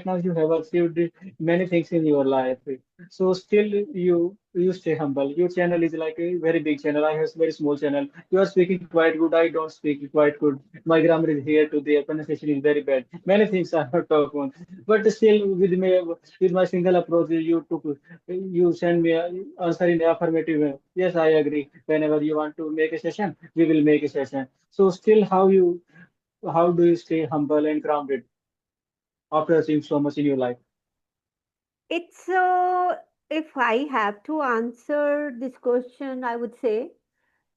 now you have achieved many things in your life. So still you stay humble. Your channel is like a very big channel. I have a very small channel. You are speaking quite good. I don't speak quite good. My grammar is here to there. Pronunciation is very bad. Many things I have talk on. But still with my single approach, you send me a answer in the affirmative way. Yes, I agree. Whenever you want to make a session, we will make a session. So still how do you stay humble and grounded after achieving so much in your life? It's if I have to answer this question, I would say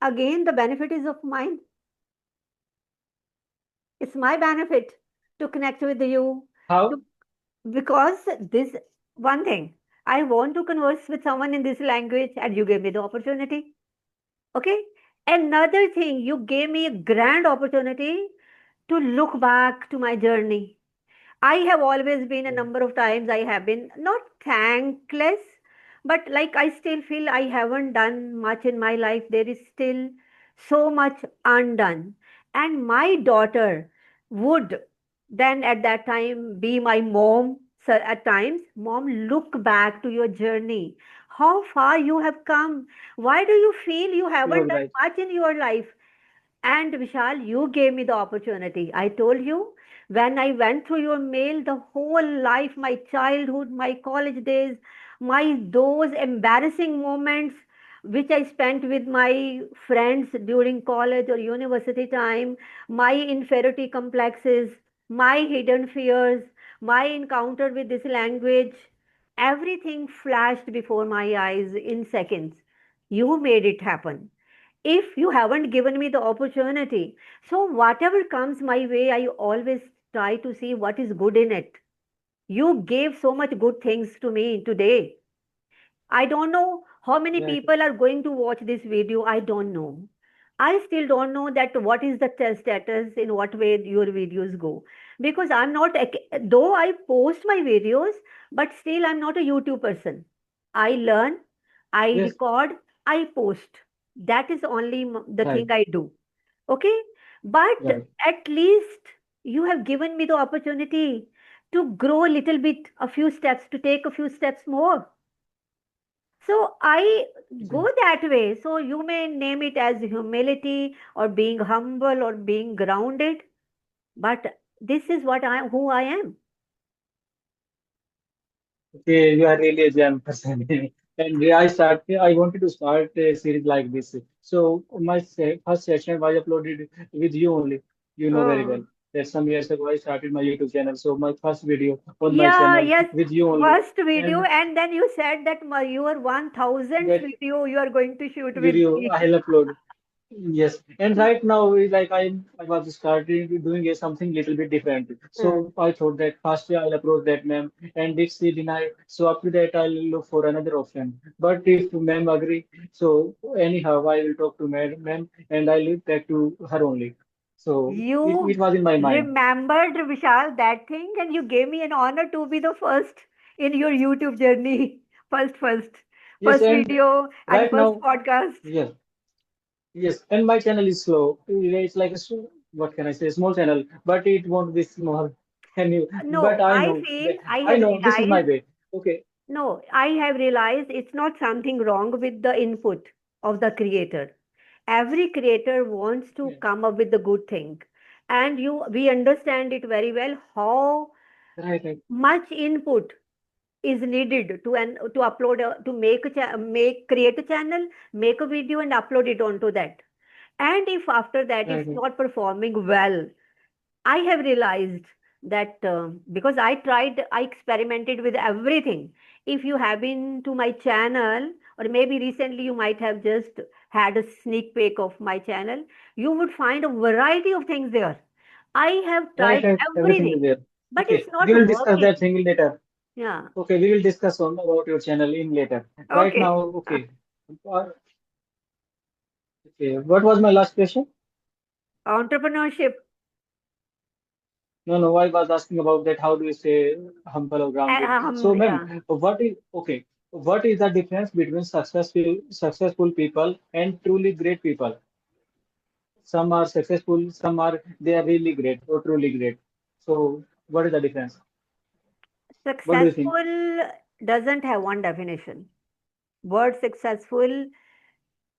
again the benefit is of mine. It's my benefit to connect with you, How? to, because this one thing I want to converse with someone in this language, and you gave me the opportunity. Okay. Another thing, you gave me a grand opportunity to look back to my journey. I have always been a number of times I have been not thankless, but like I still feel I haven't done much in my life. There is still so much undone. And my daughter would then at that time be my mom. So at times, mom, look back to your journey. How far you have come. Why do you feel you haven't You're done right. much in your life? And Vishal, you gave me the opportunity. I told you when I went through your mail, the whole life, my childhood, my college days, my those embarrassing moments which I spent with my friends during college or university time, my inferiority complexes, my hidden fears, my encounter with this language, everything flashed before my eyes in seconds. You made it happen. If you haven't given me the opportunity, so whatever comes my way, I always try to see what is good in it. You gave so much good things to me today. I don't know how many Right. people are going to watch this video. I don't know. I still don't know that what is the status, in what way your videos go. Because I'm not, though I post my videos, but still I'm not a YouTube person. I learn, I Yes. record, I post. That is only the thing Right. I do. Okay? But Right. at least you have given me the opportunity to grow a little bit, a few steps, to take a few steps more. So I go Exactly. that way. So you may name it as humility or being humble or being grounded, but this is who I am. Okay, you are really a gem person. And I wanted to start a series like this. So my first session was uploaded with you only. You know very well Oh, that some years ago I started my YouTube channel. So my first video on my yeah, channel yes. with you only. First video, And and then you said that your 1000th that video you are going to shoot with video me. I'll upload. Yes, and right now like I was starting doing something little bit different. Hmm. So I thought that first I'll approach that ma'am, and if she deny, so after that I'll look for another option. But if ma'am agree, so anyhow I will talk to ma'am, and I'll leave that to her only. So it You was in my mind. remembered, Vishal, that thing, and you gave me an honor to be the first in your YouTube journey. First, first, Yes, first and video and right first now, podcast. yes. Yes, and my channel is slow. It's like what can I say, small channel, but it won't be small. And you, but No, I I know feel that I I have know this is my realized, way. Okay, no, I have realized it's not something wrong with the input of the creator. Every creator wants to Yeah. come up with the good thing. And we understand it very well how Right, right, much input is needed to upload to make create a channel, make a video and upload it onto that. And if after that right, it's right, not performing well, I have realized that because I tried, I experimented with everything. If you have been to my channel, or maybe recently you might have just had a sneak peek of my channel, you would find a variety of things there. I have right, tried right. Everything is everything, there. but Okay, it's we not will discuss working. that thing later. Yeah. Okay, we will discuss on about your channel in later. Right Okay. now, okay. Okay, what was my last question? Entrepreneurship. No, no, I was asking about that. How do you say humble or grounded? So, ma'am, Yeah. what is okay? What is the difference between successful people and truly great people? Some are successful, some are they are really great or truly great. So, what is the difference? What do you think? Successful doesn't have one definition. Word successful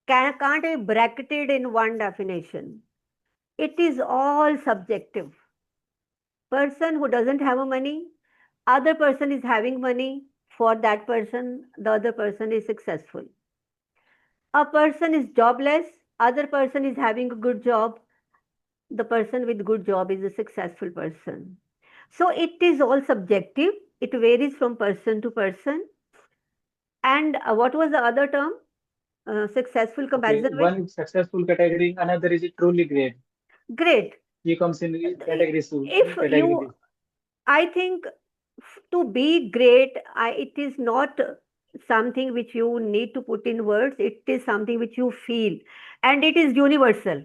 can't be bracketed in one definition. It is all subjective. Person who doesn't have a money, other person is having money. For that person, the other person is successful. A person is jobless, other person is having a good job. The person with good job is a successful person. So it is all subjective. It varies from person to person. And what was the other term? Successful Okay, comparison with? one is successful category, another is truly great. Great. He comes in the If category you, this. I think to be great, it is not something which you need to put in words. It is something which you feel, and it is universal.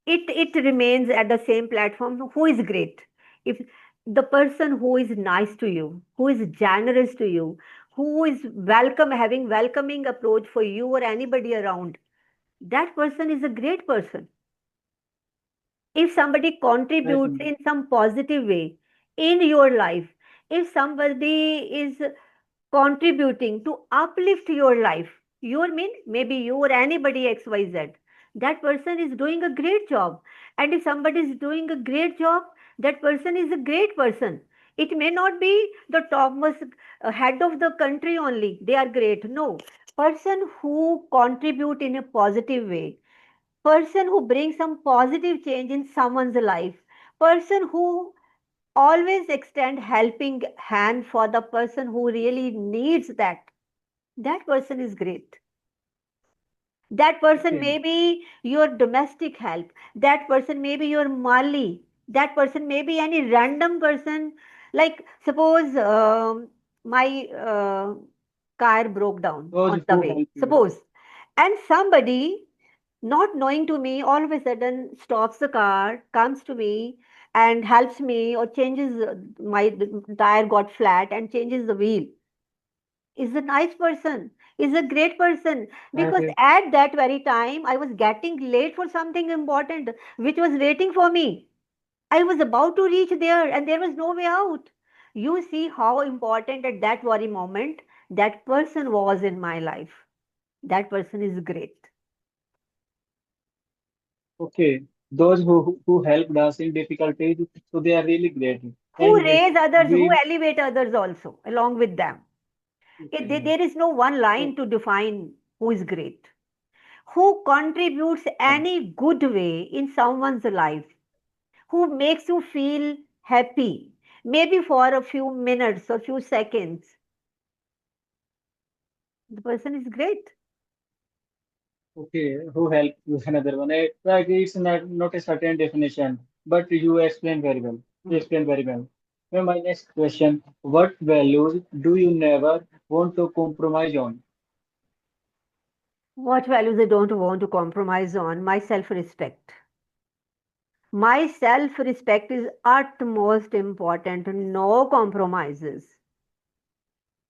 It remains at the same platform. Who is great? If the person who is nice to you, who is generous to you, who is having welcoming approach for you or anybody around, that person is a great person. If somebody Right, contributes ma'am. in some positive way in your life, if somebody is contributing to uplift your life, your mean maybe you or anybody XYZ, that person is doing a great job. And if somebody is doing a great job, that person is a great person. It may not be the topmost head of the country only they are great. No, person who contribute in a positive way, person who brings some positive change in someone's life, person who always extend helping hand for the person who really needs that person is great. That person Okay. may be your domestic help, that person may be your mali, that person may be any random person. Like suppose my car broke down Those on the who way, help you. suppose, and somebody not knowing to me all of a sudden stops the car, comes to me and helps me, or changes my the tire got flat and changes the wheel, is a nice person, is a great person. Right, Because right. at that very time I was getting late for something important which was waiting for me. I was about to reach there and there was no way out. You see how important at that very moment that person was in my life. That person is great. Okay. Those who helped us in difficulties, so they are really great. Who And raise others, who we elevate others also along with them. okay. There is no one line So, to define who is great. Who contributes yeah. any good way in someone's life, who makes you feel happy, maybe for a few minutes or few seconds, the person is great. Okay, who helped you another one? Like it's not a certain definition, but you explain very well. You Hmm. explain very well. Now my next question, what values do you never want to compromise on? What values I don't want to compromise on? My self respect. My self respect is utmost important. No compromises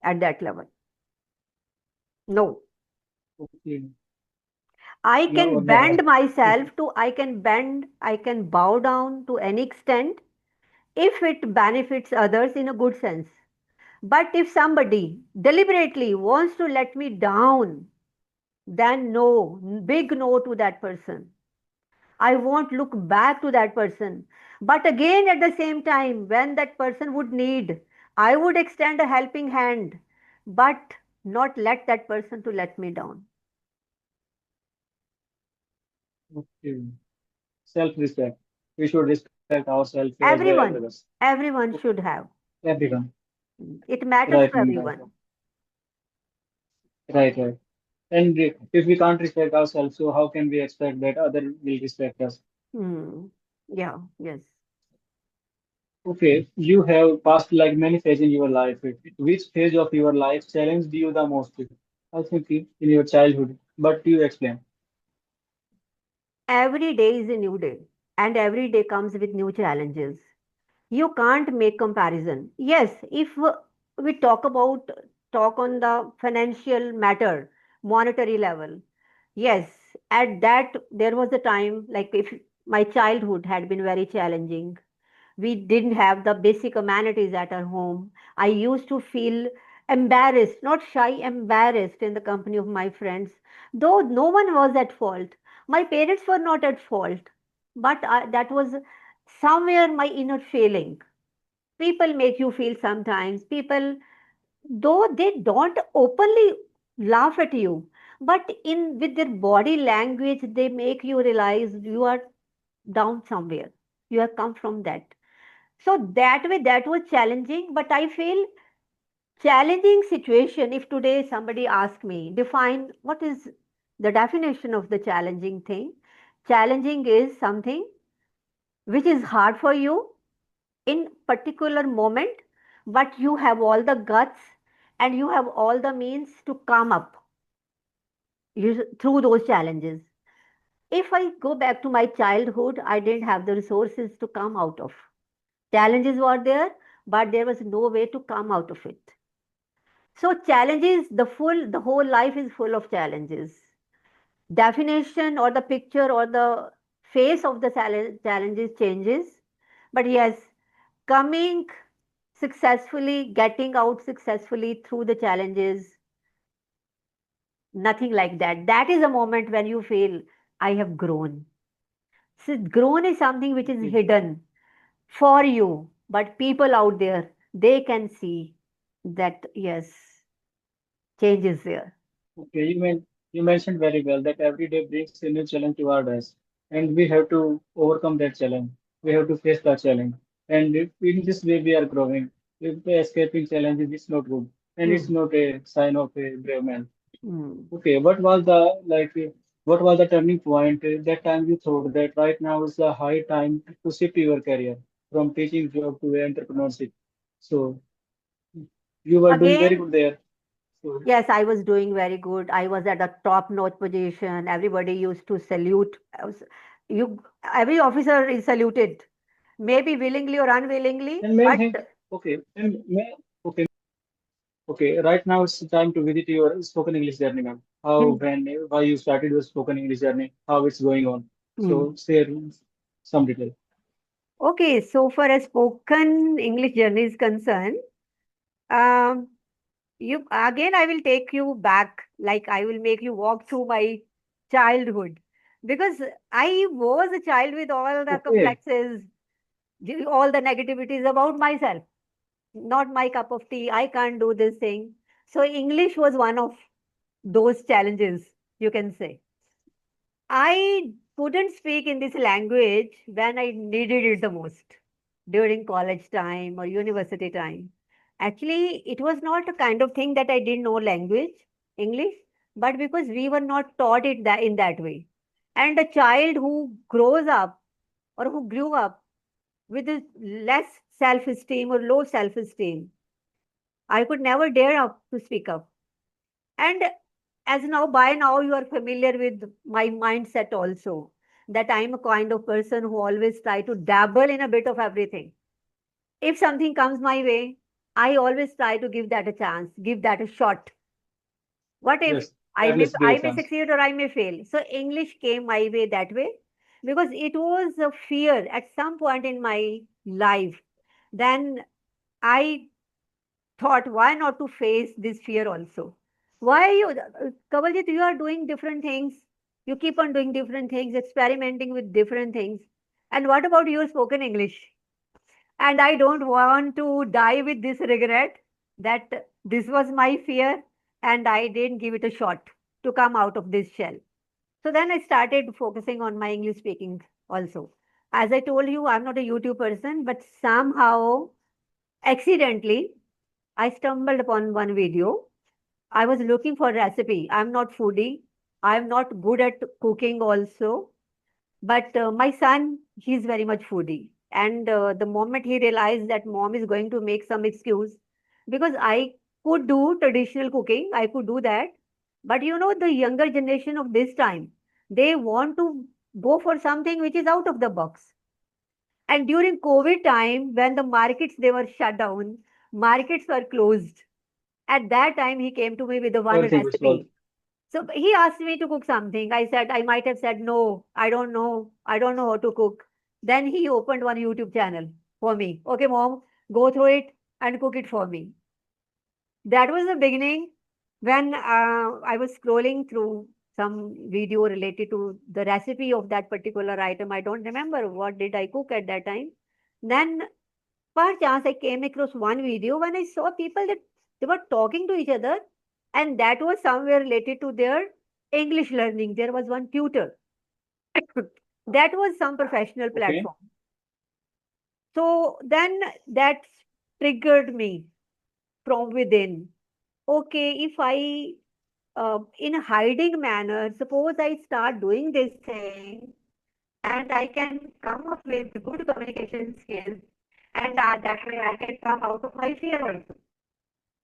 at that level. No. Okay, I now or can never. bend myself to, I can bow down to any extent if it benefits others in a good sense. But if somebody deliberately wants to let me down, then no, big no to that person. I won't look back to that person. But again, at the same time, when that person would need, I would extend a helping hand, but not let that person to let me down. Okay. Self-respect. We should respect ourselves as well as Everyone, others. everyone should have. Everyone. It matters Right, to ma'am. Right, everyone. ma'am. Right, right. And if we can't respect ourselves, so how can we expect that other will respect us? Hmm. Yeah, yes. Okay, you have passed like many phases in your life. Which phase of your life challenged you the most? I think in your childhood. But you explain. Every day is a new day, and every day comes with new challenges. You can't make comparison. Yes, if we talk on the financial matter, monetary level, yes, at that there was a time like if my childhood had been very challenging. We didn't have the basic amenities at our home. I used to feel embarrassed, not shy, embarrassed in the company of my friends, though no one was at fault. My parents were not at fault, but that was somewhere my inner feeling. People make you feel sometimes. People, though they don't openly laugh at you, but in with their body language, they make you realize you are down somewhere. You have come from that. So that way, that was challenging. But I feel challenging situation. If today somebody asks me, define what is the definition of the challenging thing. Challenging is something which is hard for you in particular moment, but you have all the guts and you have all the means to come up through those challenges. If I go back to my childhood, I didn't have the resources to come out of. Challenges were there, but there was no way to come out of it. So challenges, the whole life is full of challenges. Definition or the picture or the face of the challenges changes. But yes, coming successfully, getting out successfully through the challenges, nothing like that. That is a moment when you feel, I have grown. So grown is something which is Okay. hidden for you, but people out there, they can see that, yes, change is there. Okay, you mentioned very well that every day brings a new challenge toward us, and we have to overcome that challenge. We have to face that challenge, and if in this way we are growing. If the escaping challenges is not good, and it's Hmm. not a sign of a brave man. Hmm. Okay, what was the turning point? That time you thought that right now is the high time to shift your career from teaching job to entrepreneurship. So you were doing very Again, good there. So yes, I was doing very good. I was at a top-notch position. Everybody used to salute. Every officer is saluted, maybe willingly or unwillingly, and main but thing, okay, and okay, okay. Right now it's time to visit your spoken English journey, ma'am. How, hmm, when, why you started your spoken English journey, how it's going on. hmm. So share some detail. Okay, so for a spoken English journey is concerned, um, you again, I will take you back, like I will make you walk through my childhood, because I was a child with all the Okay, complexes, all the negativities about myself. Not my cup of tea. I can't do this thing. So English was one of those challenges, you can say. I couldn't speak in this language when I needed it the most during college time or university time. Actually, it was not a kind of thing that I didn't know language, English, but because we were not taught it that in that way. And a child who grows up or who grew up with a less self-esteem or low self-esteem, I could never dare up to speak up. And as now, by now, you are familiar with my mindset also, that I'm a kind of person who always try to dabble in a bit of everything. If something comes my way, I always try to give that a chance, give that a shot. What if yes, at least give a I may chance. succeed or I may fail? So English came my way that way because it was a fear at some point in my life. Then I thought, why not to face this fear also? Why you, Kawaljeet, you are doing different things. You keep on doing different things, experimenting with different things. And what about your spoken English? And I don't want to die with this regret that this was my fear and I didn't give it a shot to come out of this shell. So then I started focusing on my English speaking also. As I told you, I'm not a YouTube person, but somehow, accidentally, I stumbled upon one video. I was looking for recipe. I'm not foodie. I'm not good at cooking also. But my son, he's very much foodie. And the moment he realized that mom is going to make some excuse, because I could do traditional cooking, I could do that. But you know, the younger generation of this time, they want to go for something which is out of the box. And during COVID time, when the markets they were shut down, markets were closed. At that time, he came to me with the one Everything was closed. recipe. So he asked me to cook something. I might have said, no, I don't know. I don't know how to cook. Then he opened one YouTube channel for me. Okay, mom, go through it and cook it for me. That was the beginning when I was scrolling through some video related to the recipe of that particular item. I don't remember what did I cook at that time. Then, per chance, I came across one video when I saw people that they were talking to each other, and that was somewhere related to their English learning. There was one tutor. That was some professional Okay. platform. So then that triggered me from within. Okay, if I, in a hiding manner, suppose I start doing this thing and I can come up with good communication skills, and that way I can come out of my fear also.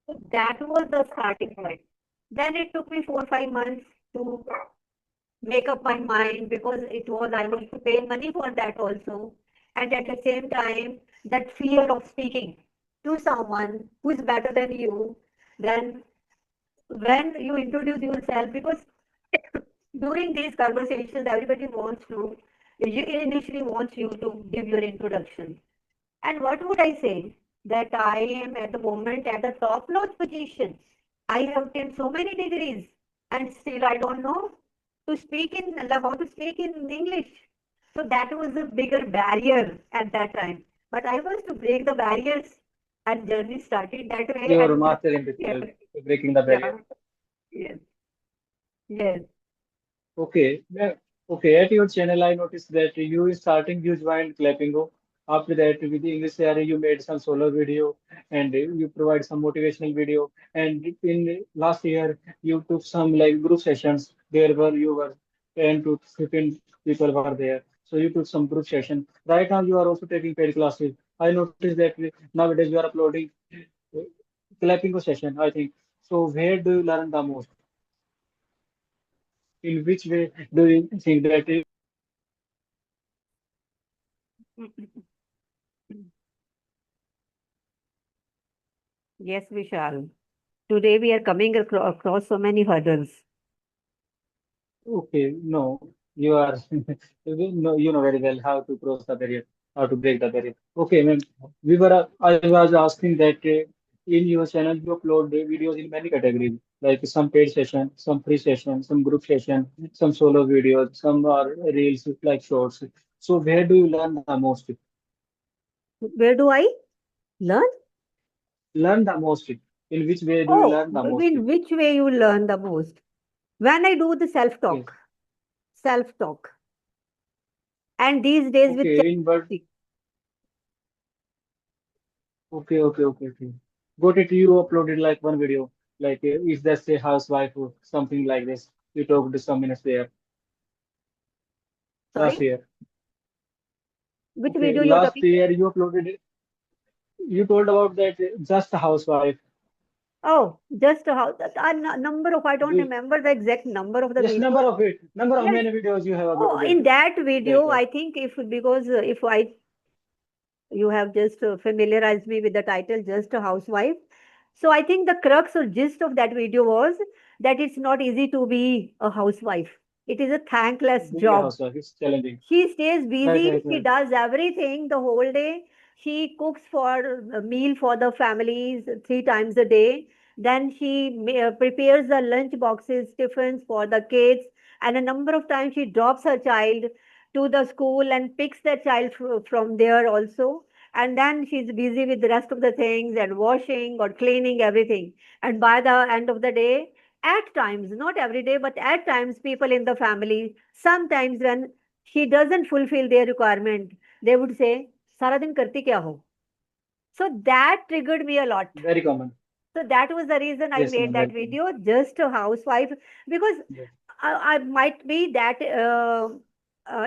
So that was the starting point. Then it took me 4 or 5 months to make up my mind because it was I need to pay money for that also. And at the same time, that fear of speaking to someone who is better than you, then when you introduce yourself, because during these conversations, everybody wants to, you initially wants you to give your introduction. And what would I say? That I am at the moment at the top notch position. I have taken so many degrees and still I don't know to speak in how to speak in English. So that was a bigger barrier at that time. But I was to break the barriers and journey started that way You are and mastering this yeah, breaking the barrier. yeah, yes, yes. Okay. Yeah. Okay. At your channel, I noticed that you starting you joined Clappingo. After that, with the English area, you made some solo video and you provide some motivational video. And in last year, you took some like group sessions. There were you were 10 to 15 people were there. So you took some group session. Right now, you are also taking paid classes. I noticed that nowadays you are uploading uh, Clappingo session, I think. So where do you learn the most? In which way do you think that Yes, Vishal. Today we are coming across so many hurdles. okay, no, you are no, you know very well how to cross the barrier, how to break the barrier. Okay, ma'am, I was asking that in your channel you upload the videos in many categories, like some paid session, some free session, some group session, some solo videos, some are reels like shorts. So where do you learn the most? Where do I learn? Learn the most. In which way do you Oh, learn the most? in which way you learn the most? When I do the Yes. self-talk, self-talk. And these days with Okay, in but ChatGPT. okay. Got it. You uploaded like one video, like if that's a housewife or something like this. You talked some minutes there last Sorry, year. which Okay, video you're last talking? year you uploaded. You told about that just a housewife. Oh, just how number of, I don't Do, remember the exact number of the just video. number of it. Number of Yes. many videos you have Oh, uploaded in that like video, that. I think if because if I you have just familiarized me with the title, Just a Housewife. So I think the crux or gist of that video was that it's not easy to be a housewife. It is a thankless Being a job. housewife is challenging. She stays Right, busy. right, She right. does everything the whole day. She cooks for a meal for the families 3 times a day. Then she prepares the lunch boxes, tiffins for the kids, and a number of times she drops her child to the school and picks the child from there also. And then she's busy with the rest of the things and washing or cleaning everything. And by the end of the day, at times, not every day, but at times, people in the family, sometimes when she doesn't fulfill their requirement, they would say, Sara din karti kya ho? So that triggered me a lot. Very common. So that was the reason I Yes, made ma'am. that Very common. video, just a housewife, because Yes. I might be that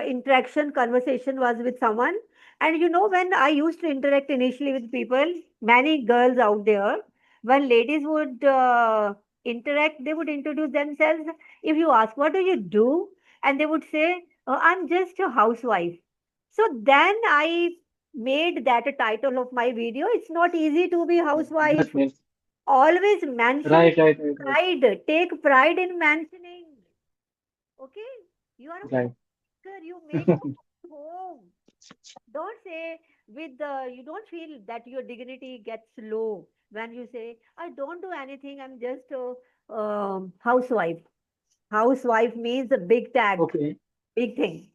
interaction conversation was with someone. And when I used to interact initially with people, many girls out there, when ladies would interact, they would introduce themselves. If you ask, what do you do? And they would say, I'm just a housewife. So then I made that a title of my video. It's not easy to be housewife. That means Always mention right, right, right, right, pride. Take pride in mentioning. Okay? You are a right. homemaker. You make a home. Don't say you don't feel that your dignity gets low when you say, I don't do anything. I'm just a housewife. Housewife means a big tag, Okay, big thing.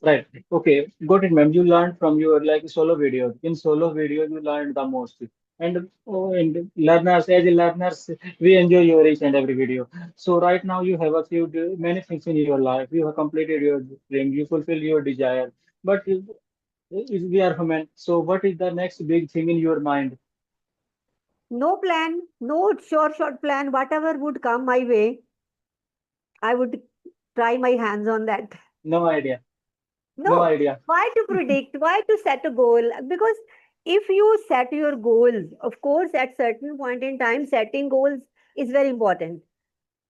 right. Okay, got it, ma'am. You learned from your like solo videos. In solo videos, you learned the most. And learners, as learners, we enjoy your each and every video. So right now you have achieved many things in your life. You have completed your dream. You fulfill your desire. But we are human. So what is the next big thing in your mind? No plan, no short plan. Whatever would come my way, I would try my hands on that. No idea. No No, idea. why to predict? Why to set a goal? Because if you set your goals, of course, at certain point in time, setting goals is very important.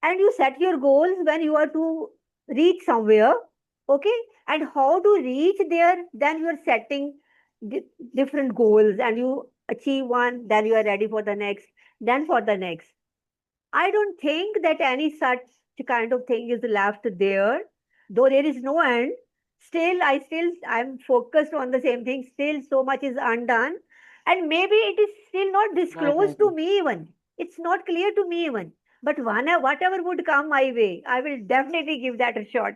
And you set your goals when you are to reach somewhere, okay? And how to reach there, then you are setting di- different goals and you achieve one, then you are ready for the next, then for the next. I don't think that any such kind of thing is left there, though there is no end. I'm focused on the same thing. Still, so much is undone, and maybe it is still not Right, disclosed right, to right. me even. It's not clear to me even. But whatever would come my way, I will definitely give that a shot.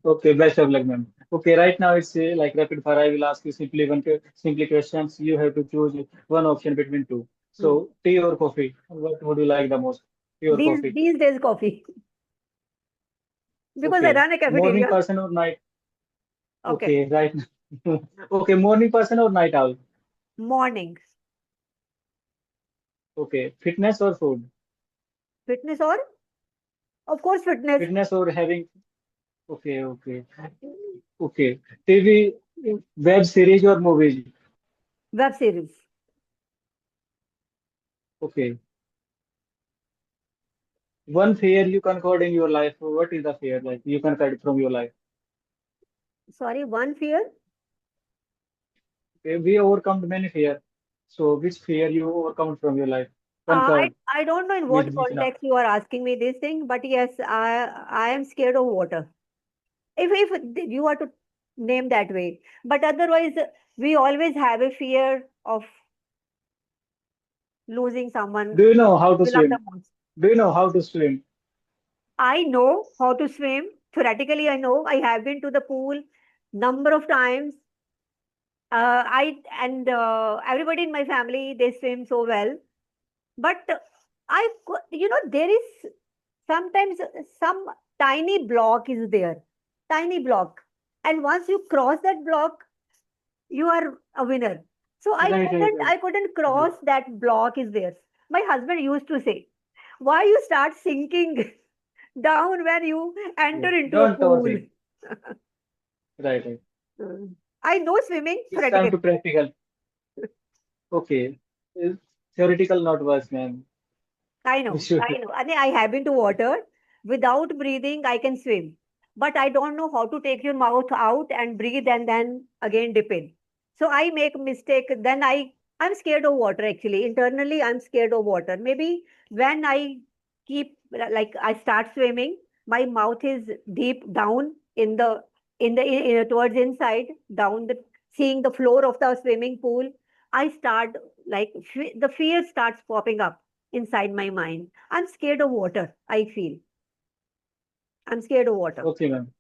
Okay, best of luck, ma'am. Okay, right now it's like rapid fire. I will ask you simply questions. You have to choose one option between two. Hmm. So, tea or coffee? What would you like the most? Tea or These coffee? these days, coffee because I Okay, run a morning cafeteria. person or night? Okay, Okay, right. Okay, morning person or night owl? morning Okay, fitness or food? fitness or of course fitness Fitness or having? Okay, okay, okay. TV, web series or movies? web series. Okay. One fear you conquered in your life. What is the fear like you conquered from your life? Sorry, one fear. Okay, we overcome many fear. So which fear you overcome from your life? I Conquered I don't know in with what which now? context you are asking me this thing, but yes, I am scared of water. If you are to name that way, but otherwise, we always have a fear of losing someone Do you know how to we love the swim? most. Do you know how to swim? I know how to swim. Theoretically, I know. I have been to the pool number of times. I and everybody in my family they swim so well. But there is sometimes some tiny block is there, tiny block, and once you cross that block, you are a winner. So I Right, right, couldn't, right. I couldn't Yes, cross that block is there. My husband used to say, "Why you start sinking down when you yes. enter into a Don't toss pool?" it. Right, right. Mm. I know swimming It's time theoretically. to practical. Okay. It's theoretical, not worse, man. I We know, should. I know. I have been to water. Without breathing, I can swim. But I don't know how to take your mouth out and breathe and then again dip in. So I make a mistake. I'm scared of water actually. Internally, I'm scared of water. Maybe when I keep like I start swimming, my mouth is deep down towards inside, down the seeing the floor of the swimming pool. I start like the fear starts popping up inside my mind. I'm scared of water. I feel I'm scared of water. Okay, ma'am.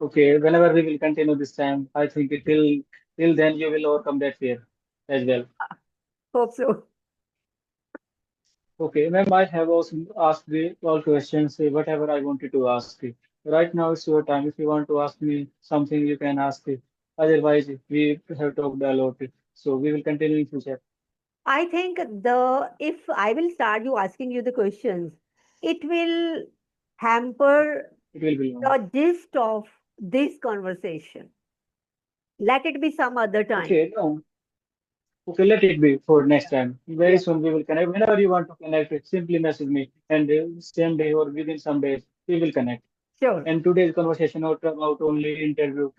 Okay, whenever we will continue this time, I think till then you will overcome that fear as well. Hope so. Okay, ma'am, I have also asked the all questions, whatever I wanted to ask you. Right now it's your time. If you want to ask me something, you can ask it. Otherwise, we have talked a lot, so we will continue in future. I think the if I will start you asking you the questions, it will hamper It will be long. the gist of this conversation. Let it be some other time. Okay, no. Okay, let it be for next time. Very Yes, soon we will connect. Whenever you want to connect, simply message me, and same day or within some days we will connect. sure. And today's conversation not about only interview.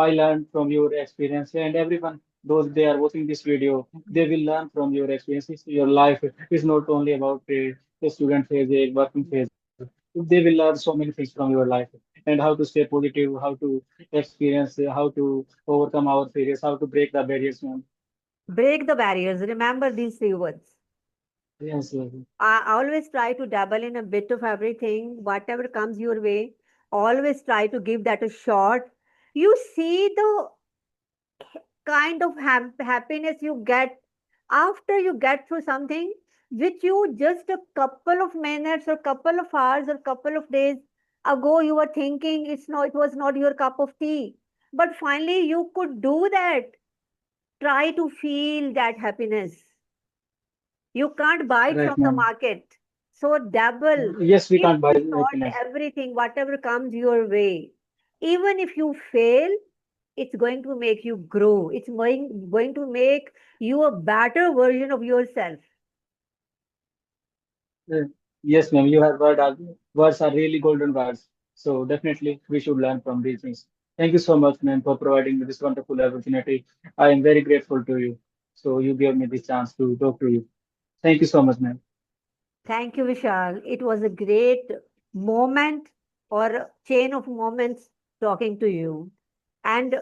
I learned from your experience, and everyone, those they are watching this video, they will learn from your experiences. Your life is not only about the student phase, a working phase. They will learn so many things from your life and how to stay positive, how to experience, how to overcome our failures, how to break the barriers. Man. Break the barriers. Remember these three words. Yes, yes, I always try to dabble in a bit of everything, whatever comes your way. Always try to give that a shot. You see the kind of happiness you get after you get through something which you just a couple of minutes or couple of hours or couple of days ago you were thinking it was not your cup of tea, but finally you could do that. Try to feel that happiness. You can't buy it right, from the ma'am. market. So dabble, Yes, we give can't buy a shot happiness. everything, whatever comes your way. Even if you fail, it's going to make you grow. It's going to make you a better version of yourself. Uh, Yes, ma'am. You have words are really golden words. So definitely we should learn from these things. Thank you so much, ma'am, for providing me this wonderful opportunity. I am very grateful to you. So you gave me this chance to talk to you. Thank you so much, ma'am. Thank you, Vishal. It was a great moment or chain of moments talking to you. And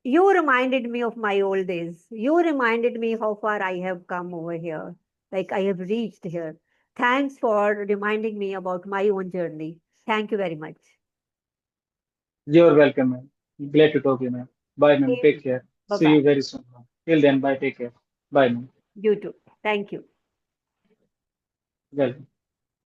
you reminded me of my old days. You reminded me how far I have come over here. Like I have reached here. Thanks for reminding me about my own journey. Thank you very much. You're welcome, ma'am. Glad to talk to you, ma'am. Bye, ma'am. Take care. Bye See you bye. very soon, ma'am. Till then, bye. Take care. Bye, ma'am. You too. Thank you. Welcome.